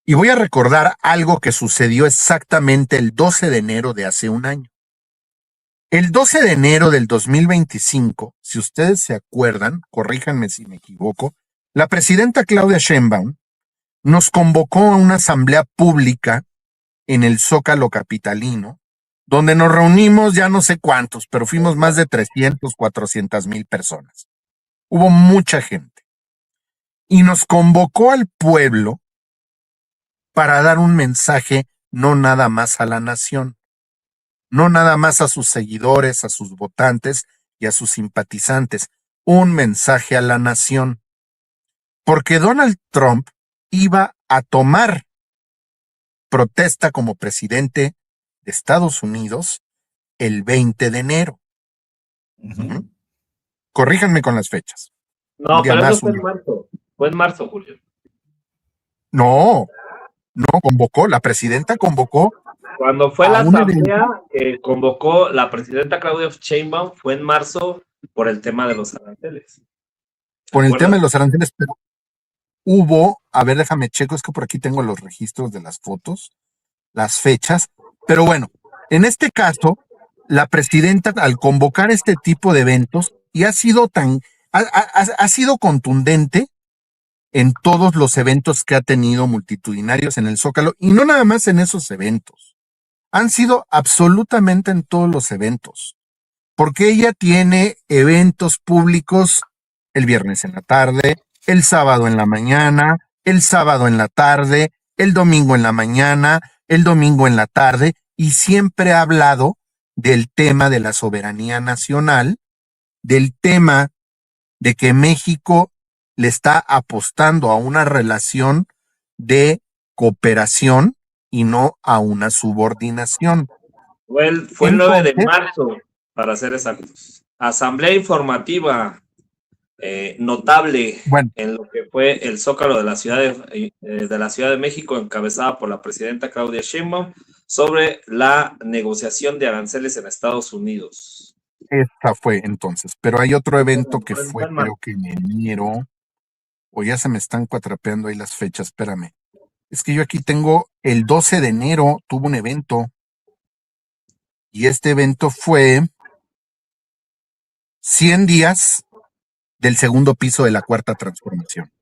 y voy a recordar algo que sucedió exactamente el 12 de enero de hace un año. El 12 de enero del 2025, si ustedes se acuerdan, corríjanme si me equivoco, la presidenta Claudia Sheinbaum nos convocó a una asamblea pública en el Zócalo capitalino, donde nos reunimos ya no sé cuántos, pero fuimos más de 300, 400,000 personas. Hubo mucha gente. Y nos convocó al pueblo para dar un mensaje no nada más a la nación, no nada más a sus seguidores, a sus votantes y a sus simpatizantes, un mensaje a la nación. Porque Donald Trump iba a tomar protesta como presidente de Estados Unidos el 20 de enero. Corríjanme con las fechas. No, pero eso fue en marzo. Fue en marzo, Julio. No, convocó, la presidenta convocó. Cuando fue la asamblea que convocó la presidenta Claudia Sheinbaum fue en marzo por el tema de los aranceles. Por el tema de los aranceles, pero hubo, a ver, déjame checo, es que por aquí tengo los registros de las fotos, las fechas, pero bueno, en este caso, la presidenta al convocar este tipo de eventos, y ha sido contundente en todos los eventos que ha tenido multitudinarios en el Zócalo, y no nada más en esos eventos, han sido absolutamente en todos los eventos, porque ella tiene eventos públicos el viernes en la tarde, el sábado en la mañana, el sábado en la tarde, el domingo en la mañana, el domingo en la tarde, y siempre ha hablado del tema de la soberanía nacional, del tema de que México le está apostando a una relación de cooperación y no a una subordinación. Fue el 9 de marzo, para ser exactos. Asamblea informativa notable en lo que fue el Zócalo de la Ciudad de México, encabezada por la presidenta Claudia Sheinbaum, sobre la negociación de aranceles en Estados Unidos. Esta fue entonces, pero hay otro evento que fue, creo que en enero, o ya se me están cuatrapeando ahí las fechas, espérame. Es que yo aquí tengo el 12 de enero, tuvo un evento, y este evento fue 100 días del segundo piso de la Cuarta Transformación.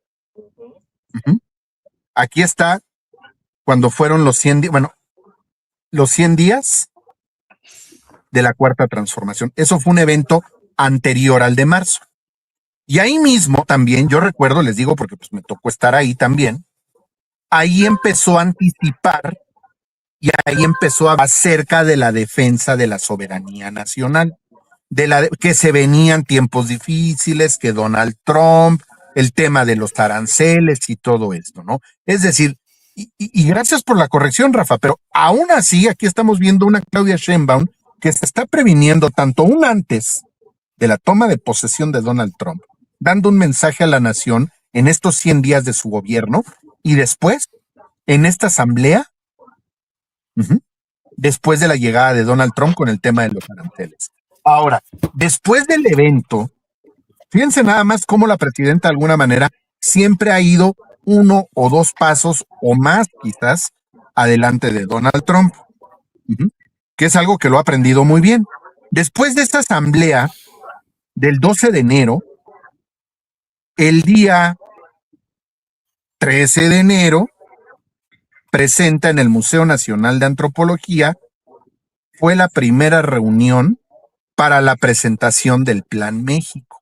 Aquí está cuando fueron los 100 días, los 100 días de la Cuarta Transformación. Eso fue un evento anterior al de marzo. Y ahí mismo también, yo recuerdo, les digo porque pues me tocó estar ahí también, ahí empezó a anticipar y ahí empezó a hablar acerca de la defensa de la soberanía nacional, que se venían tiempos difíciles, que Donald Trump, el tema de los aranceles y todo esto, ¿no? Es decir, y gracias por la corrección, Rafa, pero aún así aquí estamos viendo una Claudia Sheinbaum que se está previniendo tanto aún antes de la toma de posesión de Donald Trump, dando un mensaje a la nación en estos 100 días de su gobierno y después, en esta asamblea, después de la llegada de Donald Trump con el tema de los aranceles. Ahora, después del evento, fíjense nada más cómo la presidenta de alguna manera siempre ha ido 1 o 2 pasos o más quizás adelante de Donald Trump, que es algo que lo ha aprendido muy bien. Después de esta asamblea del 12 de enero, el día 13 de enero, presenta en el Museo Nacional de Antropología, fue la primera reunión para la presentación del Plan México.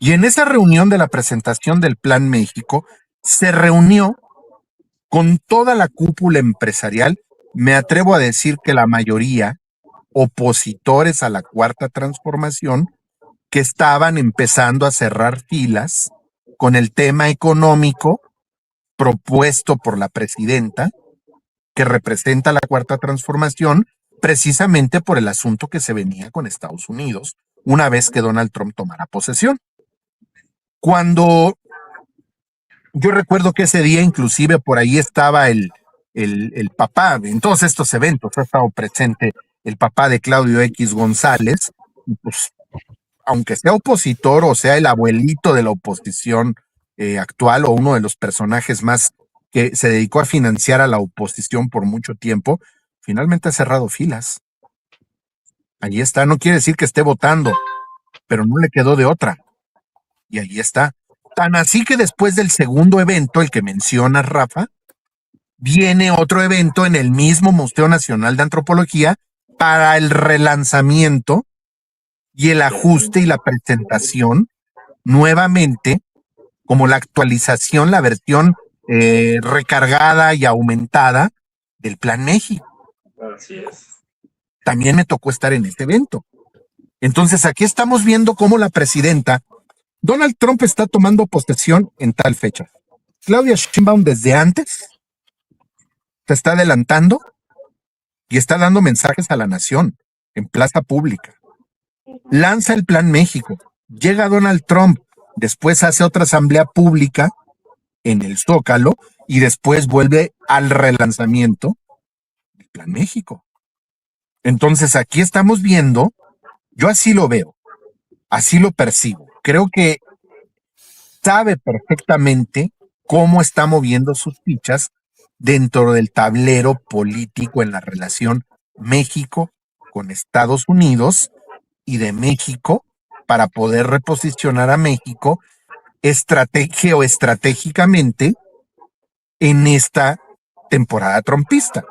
Y en esa reunión de la presentación del Plan México, se reunió con toda la cúpula empresarial, me atrevo a decir que la mayoría opositores a la Cuarta Transformación, que estaban empezando a cerrar filas con el tema económico propuesto por la presidenta, que representa la Cuarta Transformación, precisamente por el asunto que se venía con Estados Unidos una vez que Donald Trump tomara posesión. Cuando yo recuerdo que ese día inclusive por ahí estaba el papá, en todos estos eventos ha estado presente el papá de Claudio X González, y pues aunque sea opositor o sea el abuelito de la oposición actual o uno de los personajes más que se dedicó a financiar a la oposición por mucho tiempo, finalmente ha cerrado filas. Allí está, no quiere decir que esté votando, pero no le quedó de otra. Y ahí está. Tan así que después del segundo evento, el que menciona Rafa, viene otro evento en el mismo Museo Nacional de Antropología para el relanzamiento y el ajuste y la presentación nuevamente como la actualización, la versión recargada y aumentada del Plan México. Así es. También me tocó estar en este evento. Entonces aquí estamos viendo cómo la presidenta Donald Trump está tomando posesión en tal fecha. Claudia Sheinbaum desde antes se está adelantando y está dando mensajes a la nación en plaza pública. Lanza el Plan México. Llega Donald Trump. Después hace otra asamblea pública en el Zócalo y después vuelve al relanzamiento del Plan México. Entonces aquí estamos viendo, yo así lo veo, así lo percibo. Creo que sabe perfectamente cómo está moviendo sus fichas dentro del tablero político en la relación México con Estados Unidos y de México para poder reposicionar a México estratégicamente en esta temporada trumpista.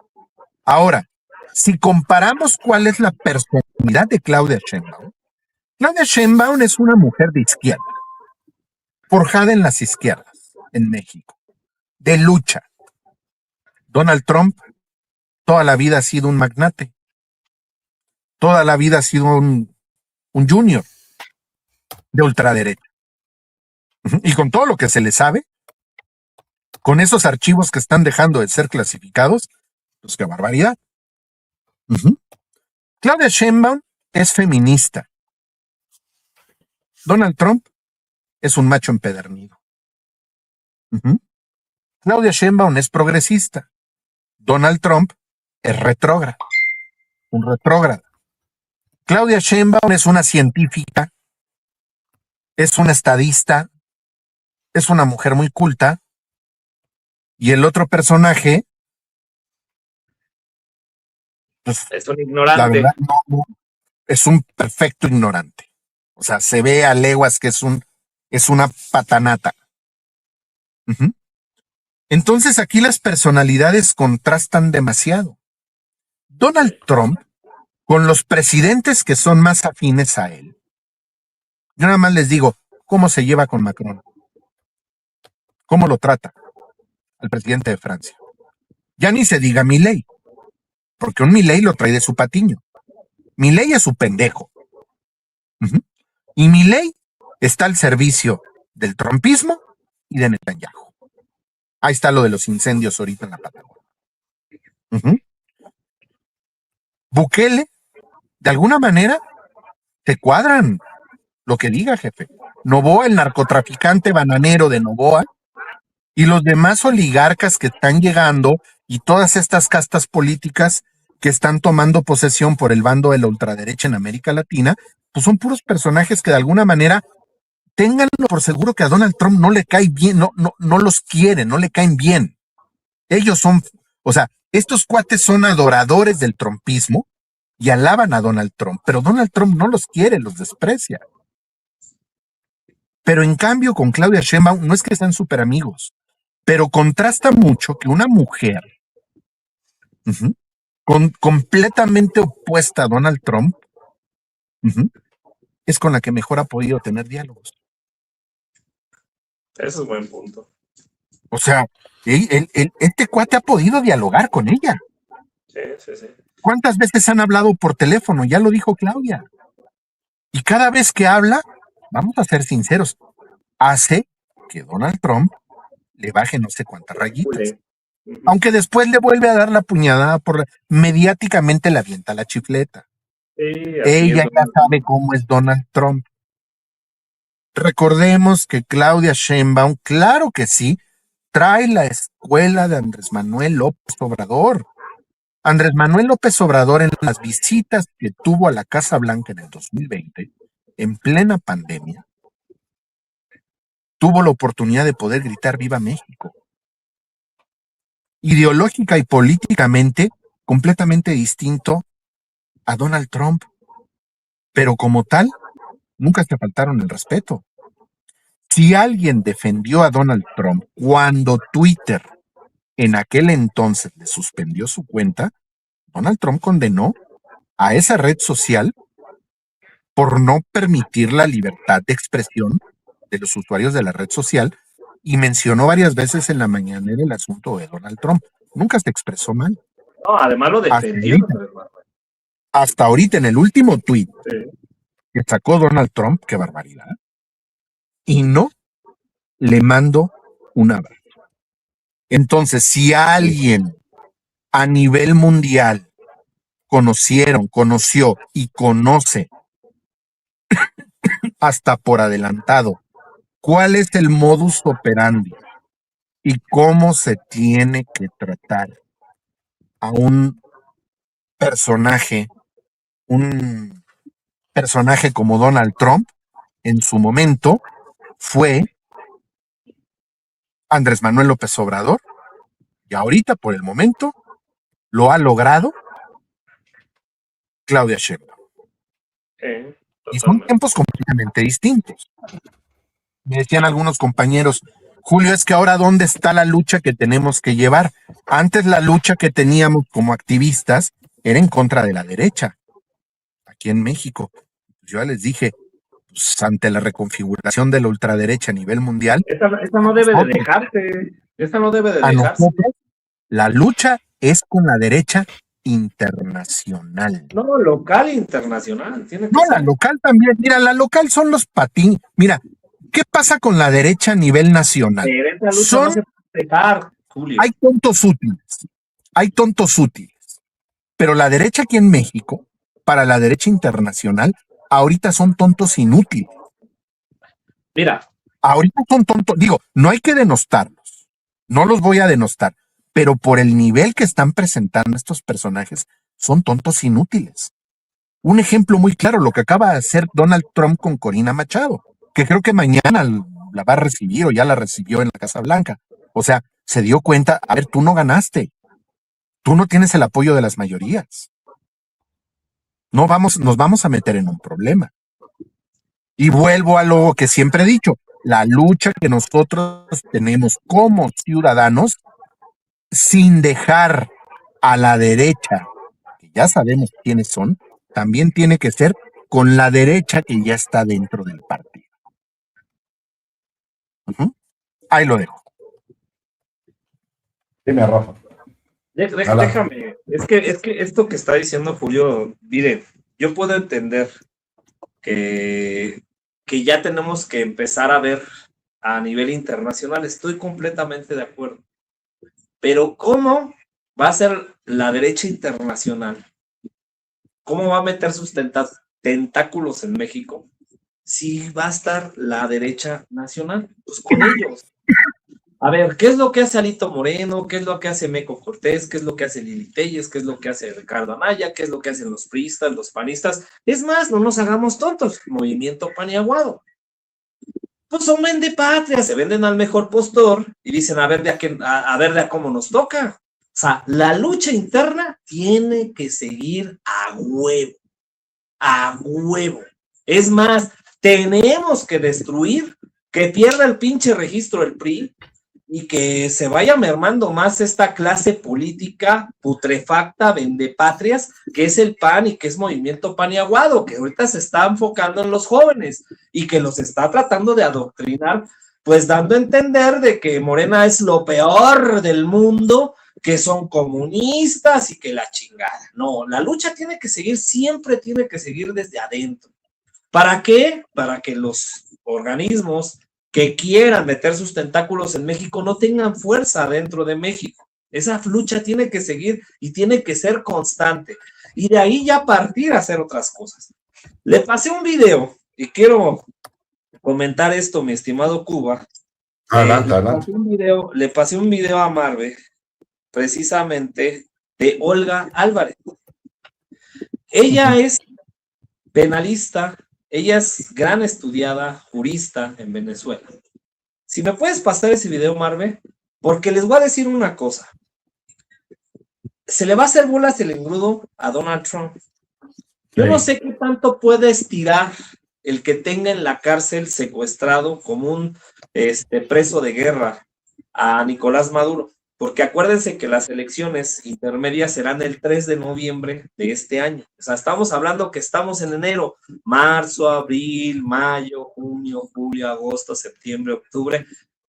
Ahora, si comparamos cuál es la personalidad de Claudia Sheinbaum es una mujer de izquierda, forjada en las izquierdas, en México, de lucha. Donald Trump toda la vida ha sido un magnate, toda la vida ha sido un junior de ultraderecha. Y con todo lo que se le sabe, con esos archivos que están dejando de ser clasificados, pues qué barbaridad. Claudia Sheinbaum es feminista. Donald Trump es un macho empedernido. Claudia Sheinbaum es progresista. Donald Trump es retrógrado, un retrógrado. Claudia Sheinbaum es una científica, es una estadista, es una mujer muy culta, y el otro personaje, pues, es un ignorante. la verdad, no, es un perfecto ignorante. O sea, se ve a leguas que es una patanata. Entonces aquí las personalidades contrastan demasiado. Donald Trump, con los presidentes que son más afines a él, yo nada más les digo, ¿cómo se lleva con Macron? ¿Cómo lo trata al presidente de Francia? Ya ni se diga Milei, porque un Milei lo trae de su patiño. Milei es su pendejo. Y Milei está al servicio del trumpismo y de Netanyahu. Ahí está lo de los incendios ahorita en la Patagonia. Bukele, de alguna manera, te cuadran lo que diga, jefe. Noboa, el narcotraficante bananero de Noboa, y los demás oligarcas que están llegando y todas estas castas políticas, que están tomando posesión por el bando de la ultraderecha en América Latina, pues son puros personajes que de alguna manera, ténganlo por seguro que a Donald Trump no le cae bien, no los quiere, no le caen bien. Ellos son, o sea, estos cuates son adoradores del trumpismo y alaban a Donald Trump, pero Donald Trump no los quiere, los desprecia. Pero en cambio con Claudia Sheinbaum no es que sean súper amigos, pero contrasta mucho que una mujer completamente opuesta a Donald Trump es con la que mejor ha podido tener diálogos. Eso es buen punto. O sea, este cuate ha podido dialogar con ella. Sí. ¿Cuántas veces han hablado por teléfono? Ya lo dijo Claudia. Y cada vez que habla, vamos a ser sinceros, hace que Donald Trump le baje no sé cuántas rayitas. Aunque después le vuelve a dar la puñada, mediáticamente le avienta la chifleta. Ella ya sabe cómo es Donald Trump. Recordemos que Claudia Sheinbaum, claro que sí, trae la escuela de Andrés Manuel López Obrador. Andrés Manuel López Obrador, en las visitas que tuvo a la Casa Blanca en el 2020, en plena pandemia, tuvo la oportunidad de poder gritar ¡Viva México! Ideológica y políticamente completamente distinto a Donald Trump, pero como tal, nunca se faltaron el respeto. Si alguien defendió a Donald Trump cuando Twitter en aquel entonces le suspendió su cuenta, Donald Trump condenó a esa red social por no permitir la libertad de expresión de los usuarios de la red social y mencionó varias veces en la mañanera el asunto de Donald Trump. Nunca se expresó mal. No, además lo defendió. Hasta ahorita, en el último tuit que sacó Donald Trump, qué barbaridad, y no le mando un abrazo. Entonces, si alguien a nivel mundial conoció y conoce hasta por adelantado cuál es el modus operandi y cómo se tiene que tratar a un personaje como Donald Trump, en su momento fue Andrés Manuel López Obrador, y ahorita por el momento lo ha logrado Claudia Sheinbaum. Y son tiempos completamente distintos. Me decían algunos compañeros, Julio, es que ahora ¿dónde está la lucha que tenemos que llevar? Antes la lucha que teníamos como activistas era en contra de la derecha, aquí en México. Yo ya les dije, pues, ante la reconfiguración de la ultraderecha a nivel mundial. Esta no debe de dejarse. Esta no debe de dejarse. La lucha es con la derecha internacional. No, local e internacional. La local también. Mira, la local son los patines. Mira, ¿qué pasa con la derecha a nivel nacional? Hay tontos útiles. Pero la derecha aquí en México, para la derecha internacional, ahorita son tontos inútiles. Mira. Ahorita son tontos. Digo, no hay que denostarlos. No los voy a denostar. Pero por el nivel que están presentando estos personajes, son tontos inútiles. Un ejemplo muy claro, lo que acaba de hacer Donald Trump con Corina Machado, que creo que mañana la va a recibir o ya la recibió en la Casa Blanca. O sea, se dio cuenta, a ver, tú no ganaste. Tú no tienes el apoyo de las mayorías. Nos vamos a meter en un problema. Y vuelvo a lo que siempre he dicho, la lucha que nosotros tenemos como ciudadanos, sin dejar a la derecha, que ya sabemos quiénes son, también tiene que ser con la derecha que ya está dentro del partido. Ahí lo dejo. Dime, Rafa. Déjame. Es que esto que está diciendo Julio, mire, yo puedo entender que ya tenemos que empezar a ver a nivel internacional. Estoy completamente de acuerdo. Pero ¿cómo va a ser la derecha internacional? ¿Cómo va a meter sus tentáculos en México si va a estar la derecha nacional? Pues con ellos. A ver, ¿qué es lo que hace Alito Moreno? ¿Qué es lo que hace Meco Cortés? ¿Qué es lo que hace Lili Telles? ¿Qué es lo que hace Ricardo Anaya? ¿Qué es lo que hacen los priistas, los panistas? Es más, no nos hagamos tontos. Movimiento Paniaguado. Pues son vendepatrias, se venden al mejor postor y dicen a ver de a cómo nos toca. O sea, la lucha interna tiene que seguir a huevo. A huevo. Es más, tenemos que destruir, que pierda el pinche registro el PRI y que se vaya mermando más esta clase política putrefacta, vendepatrias, que es el PAN y que es Movimiento Paniaguado, que ahorita se está enfocando en los jóvenes y que los está tratando de adoctrinar, pues dando a entender de que Morena es lo peor del mundo, que son comunistas y que la chingada. No, la lucha tiene que seguir, siempre tiene que seguir desde adentro. ¿Para qué? Para que los organismos que quieran meter sus tentáculos en México no tengan fuerza dentro de México. Esa lucha tiene que seguir y tiene que ser constante. Y de ahí ya partir a hacer otras cosas. Le pasé un video y quiero comentar esto, mi estimado Cuba. Le pasé un video a Marve, precisamente de Olga Álvarez. Ella es penalista. Ella es gran estudiada, jurista en Venezuela. Si me puedes pasar ese video, Marve, porque les voy a decir una cosa. Se le va a hacer bolas el engrudo a Donald Trump. Yo no sé qué tanto puede estirar el que tenga en la cárcel secuestrado como un preso de guerra a Nicolás Maduro. Porque acuérdense que las elecciones intermedias serán el 3 de noviembre de este año. O sea, estamos hablando que estamos en enero, marzo, abril, mayo, junio, julio, agosto, septiembre, octubre,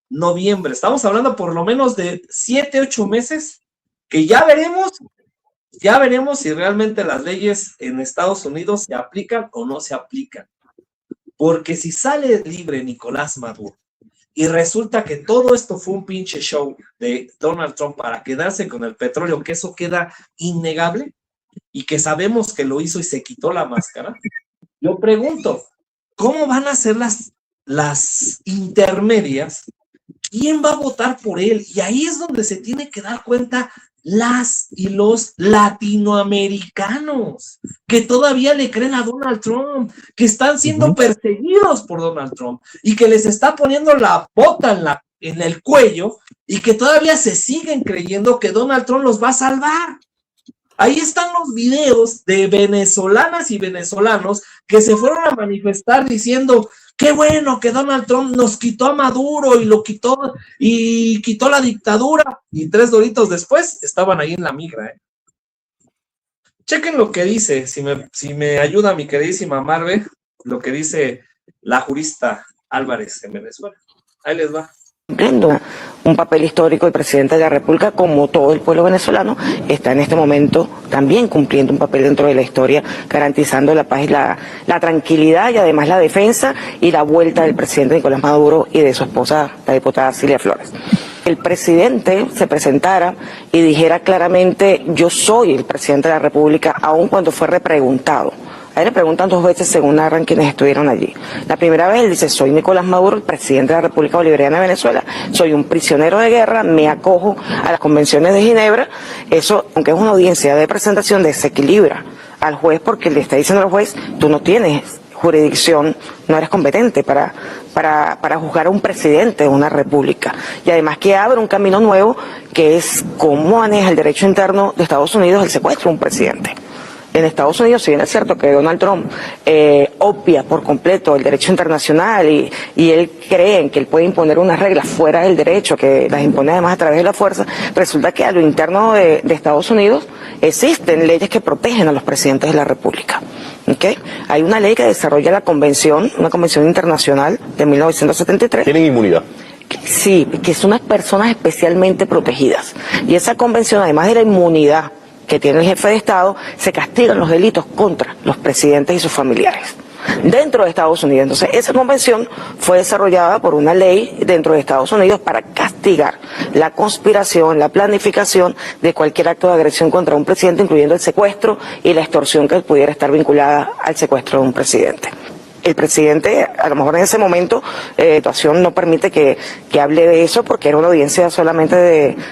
noviembre. Estamos hablando por lo menos de 7, 8 meses que ya veremos si realmente las leyes en Estados Unidos se aplican o no se aplican. Porque si sale libre Nicolás Maduro, y resulta que todo esto fue un pinche show de Donald Trump para quedarse con el petróleo, que eso queda innegable, y que sabemos que lo hizo y se quitó la máscara. Yo pregunto, ¿cómo van a ser las intermedias? ¿Quién va a votar por él? Y ahí es donde se tiene que dar cuenta las y los latinoamericanos que todavía le creen a Donald Trump, que están siendo perseguidos por Donald Trump y que les está poniendo la bota en el cuello y que todavía se siguen creyendo que Donald Trump los va a salvar. Ahí están los videos de venezolanas y venezolanos que se fueron a manifestar diciendo qué bueno que Donald Trump nos quitó a Maduro y quitó la dictadura, y 3 doritos después estaban ahí en la migra. Chequen lo que dice, si me ayuda mi queridísima Marve, lo que dice la jurista Álvarez en Venezuela. Ahí les va. Cumpliendo un papel histórico, el presidente de la República, como todo el pueblo venezolano, está en este momento también cumpliendo un papel dentro de la historia, garantizando la paz y la tranquilidad, y además la defensa y la vuelta del presidente Nicolás Maduro y de su esposa, la diputada Cilia Flores. El presidente se presentara y dijera claramente: yo soy el presidente de la República, aun cuando fue repreguntado. A él le preguntan 2 veces según narran quienes estuvieron allí. La primera vez él dice: soy Nicolás Maduro, el presidente de la República Bolivariana de Venezuela, soy un prisionero de guerra, me acojo a las convenciones de Ginebra. Eso, aunque es una audiencia de presentación, desequilibra al juez, porque le está diciendo al juez: tú no tienes jurisdicción, no eres competente para juzgar a un presidente de una república. Y además que abre un camino nuevo, que es cómo maneja el derecho interno de Estados Unidos el secuestro de un presidente. En Estados Unidos, si bien es cierto que Donald Trump obvia por completo el derecho internacional y él cree en que él puede imponer unas reglas fuera del derecho, que las impone además a través de la fuerza, resulta que a lo interno de Estados Unidos existen leyes que protegen a los presidentes de la República. ¿Okay? Hay una ley que desarrolla la convención, una convención internacional de 1973. ¿Tienen inmunidad? Sí, que son unas personas especialmente protegidas. Y esa convención, además de la inmunidad que tiene el jefe de Estado, se castigan los delitos contra los presidentes y sus familiares dentro de Estados Unidos. Entonces, esa convención fue desarrollada por una ley dentro de Estados Unidos para castigar la conspiración, la planificación de cualquier acto de agresión contra un presidente, incluyendo el secuestro y la extorsión que pudiera estar vinculada al secuestro de un presidente. El presidente, a lo mejor en ese momento, la situación no permite que hable de eso porque era una audiencia solamente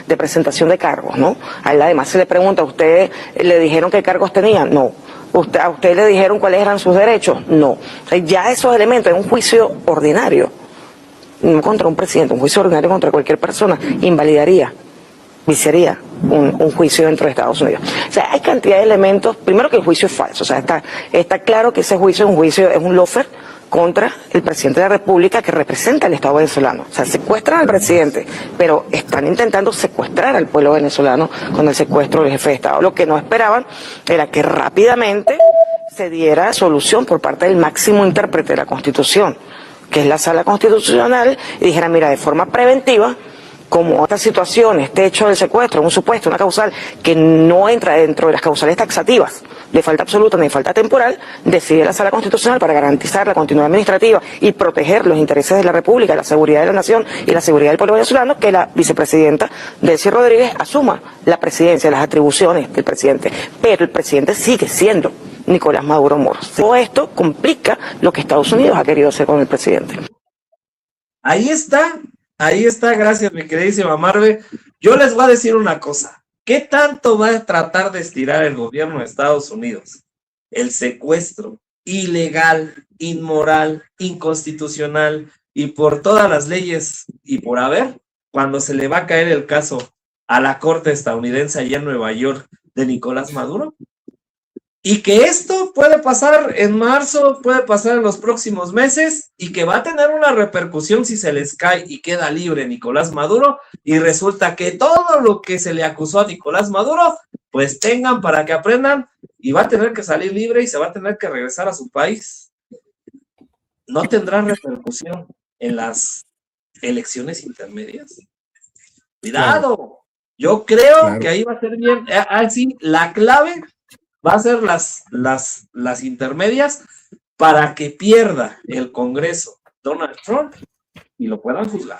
de presentación de cargos, ¿no? A él además se le pregunta, ¿a usted le dijeron qué cargos tenía? No. ¿A usted le dijeron cuáles eran sus derechos? No. O sea, ya esos elementos en un juicio ordinario, no contra un presidente, un juicio ordinario contra cualquier persona, invalidaría, viciaría un juicio dentro de Estados Unidos. O sea, hay cantidad de elementos. Primero que el juicio es falso. O sea, está claro que ese juicio es un lawfare contra el presidente de la República que representa al Estado venezolano. O sea, secuestran al presidente, pero están intentando secuestrar al pueblo venezolano con el secuestro del jefe de Estado. Lo que no esperaban era que rápidamente se diera solución por parte del máximo intérprete de la Constitución, que es la Sala Constitucional, y dijera, mira, de forma preventiva, como esta situación, este hecho del secuestro, un supuesto, una causal que no entra dentro de las causales taxativas de falta absoluta ni falta temporal, decide la Sala Constitucional para garantizar la continuidad administrativa y proteger los intereses de la República, la seguridad de la nación y la seguridad del pueblo venezolano, que la vicepresidenta Delcy Rodríguez asuma la presidencia, las atribuciones del presidente. Pero el presidente sigue siendo Nicolás Maduro Moros. Todo esto complica lo que Estados Unidos ha querido hacer con el presidente. Ahí está, gracias mi queridísima Marve. Yo les voy a decir una cosa. ¿Qué tanto va a tratar de estirar el gobierno de Estados Unidos? El secuestro ilegal, inmoral, inconstitucional y por todas las leyes y por haber, cuando se le va a caer el caso a la corte estadounidense allá en Nueva York de Nicolás Maduro. Y que esto puede pasar en marzo, puede pasar en los próximos meses y que va a tener una repercusión si se les cae y queda libre Nicolás Maduro y resulta que todo lo que se le acusó a Nicolás Maduro, pues tengan para que aprendan y va a tener que salir libre y se va a tener que regresar a su país. ¿No tendrá repercusión en las elecciones intermedias? ¡Cuidado! Yo creo que ahí va a ser bien, así la clave va a ser las intermedias para que pierda el Congreso Donald Trump y lo puedan juzgar.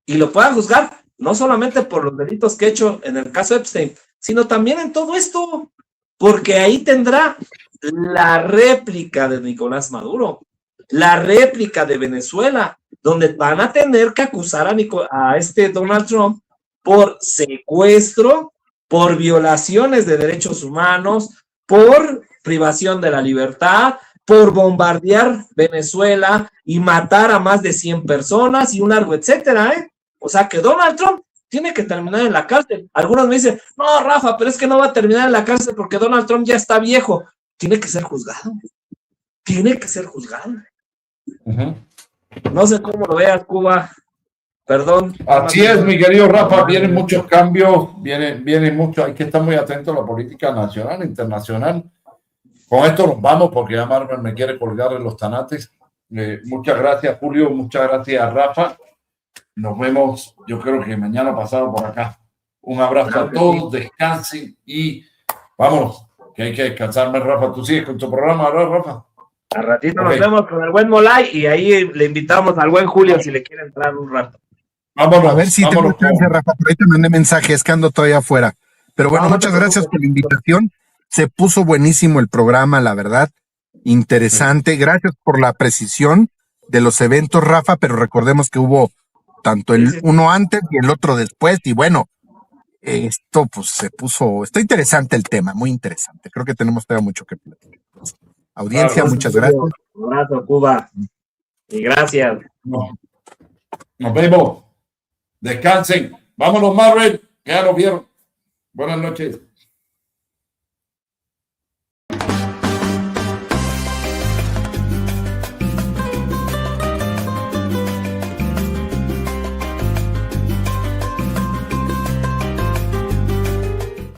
Y lo puedan juzgar no solamente por los delitos que ha hecho en el caso Epstein, sino también en todo esto, porque ahí tendrá la réplica de Nicolás Maduro, la réplica de Venezuela, donde van a tener que acusar a este Donald Trump por secuestro, por violaciones de derechos humanos, por privación de la libertad, por bombardear Venezuela y matar a más de 100 personas y un largo etcétera, ¿eh? O sea que Donald Trump tiene que terminar en la cárcel. Algunos me dicen, no, Rafa, pero es que no va a terminar en la cárcel porque Donald Trump ya está viejo. Tiene que ser juzgado. Tiene que ser juzgado. No sé cómo lo veas, Cuba. Perdón. Así es, mi querido Rafa, vienen muchos cambios, vienen muchos, hay que estar muy atentos a la política nacional e internacional. Con esto nos vamos porque ya Marvel me quiere colgar en los tanates. Muchas gracias, Julio, muchas gracias, Rafa. Nos vemos, yo creo que mañana pasado por acá. Un abrazo a todos, descansen y vámonos, que hay que descansarme, Rafa. Tú sigues con tu programa, ¿verdad, Rafa? Al ratito nos vemos con el buen Molay y ahí le invitamos al buen Julio si le quiere entrar un rato. Vámonos, a ver si tengo chance, Rafa, por ahí te mandé mensajes que ando todavía afuera. Pero bueno, muchas gracias por la invitación. Se puso buenísimo el programa, la verdad. Interesante. Gracias por la precisión de los eventos, Rafa, pero recordemos que hubo tanto el uno antes y el otro después. Y bueno, esto pues se puso, está interesante el tema, muy interesante. Creo que tenemos todavía mucho que platicar. Audiencia, muchas gracias. Un abrazo, Cuba. Y gracias. Nos vemos. Descansen. Vámonos, Marvel. Que ya lo vieron. Buenas noches.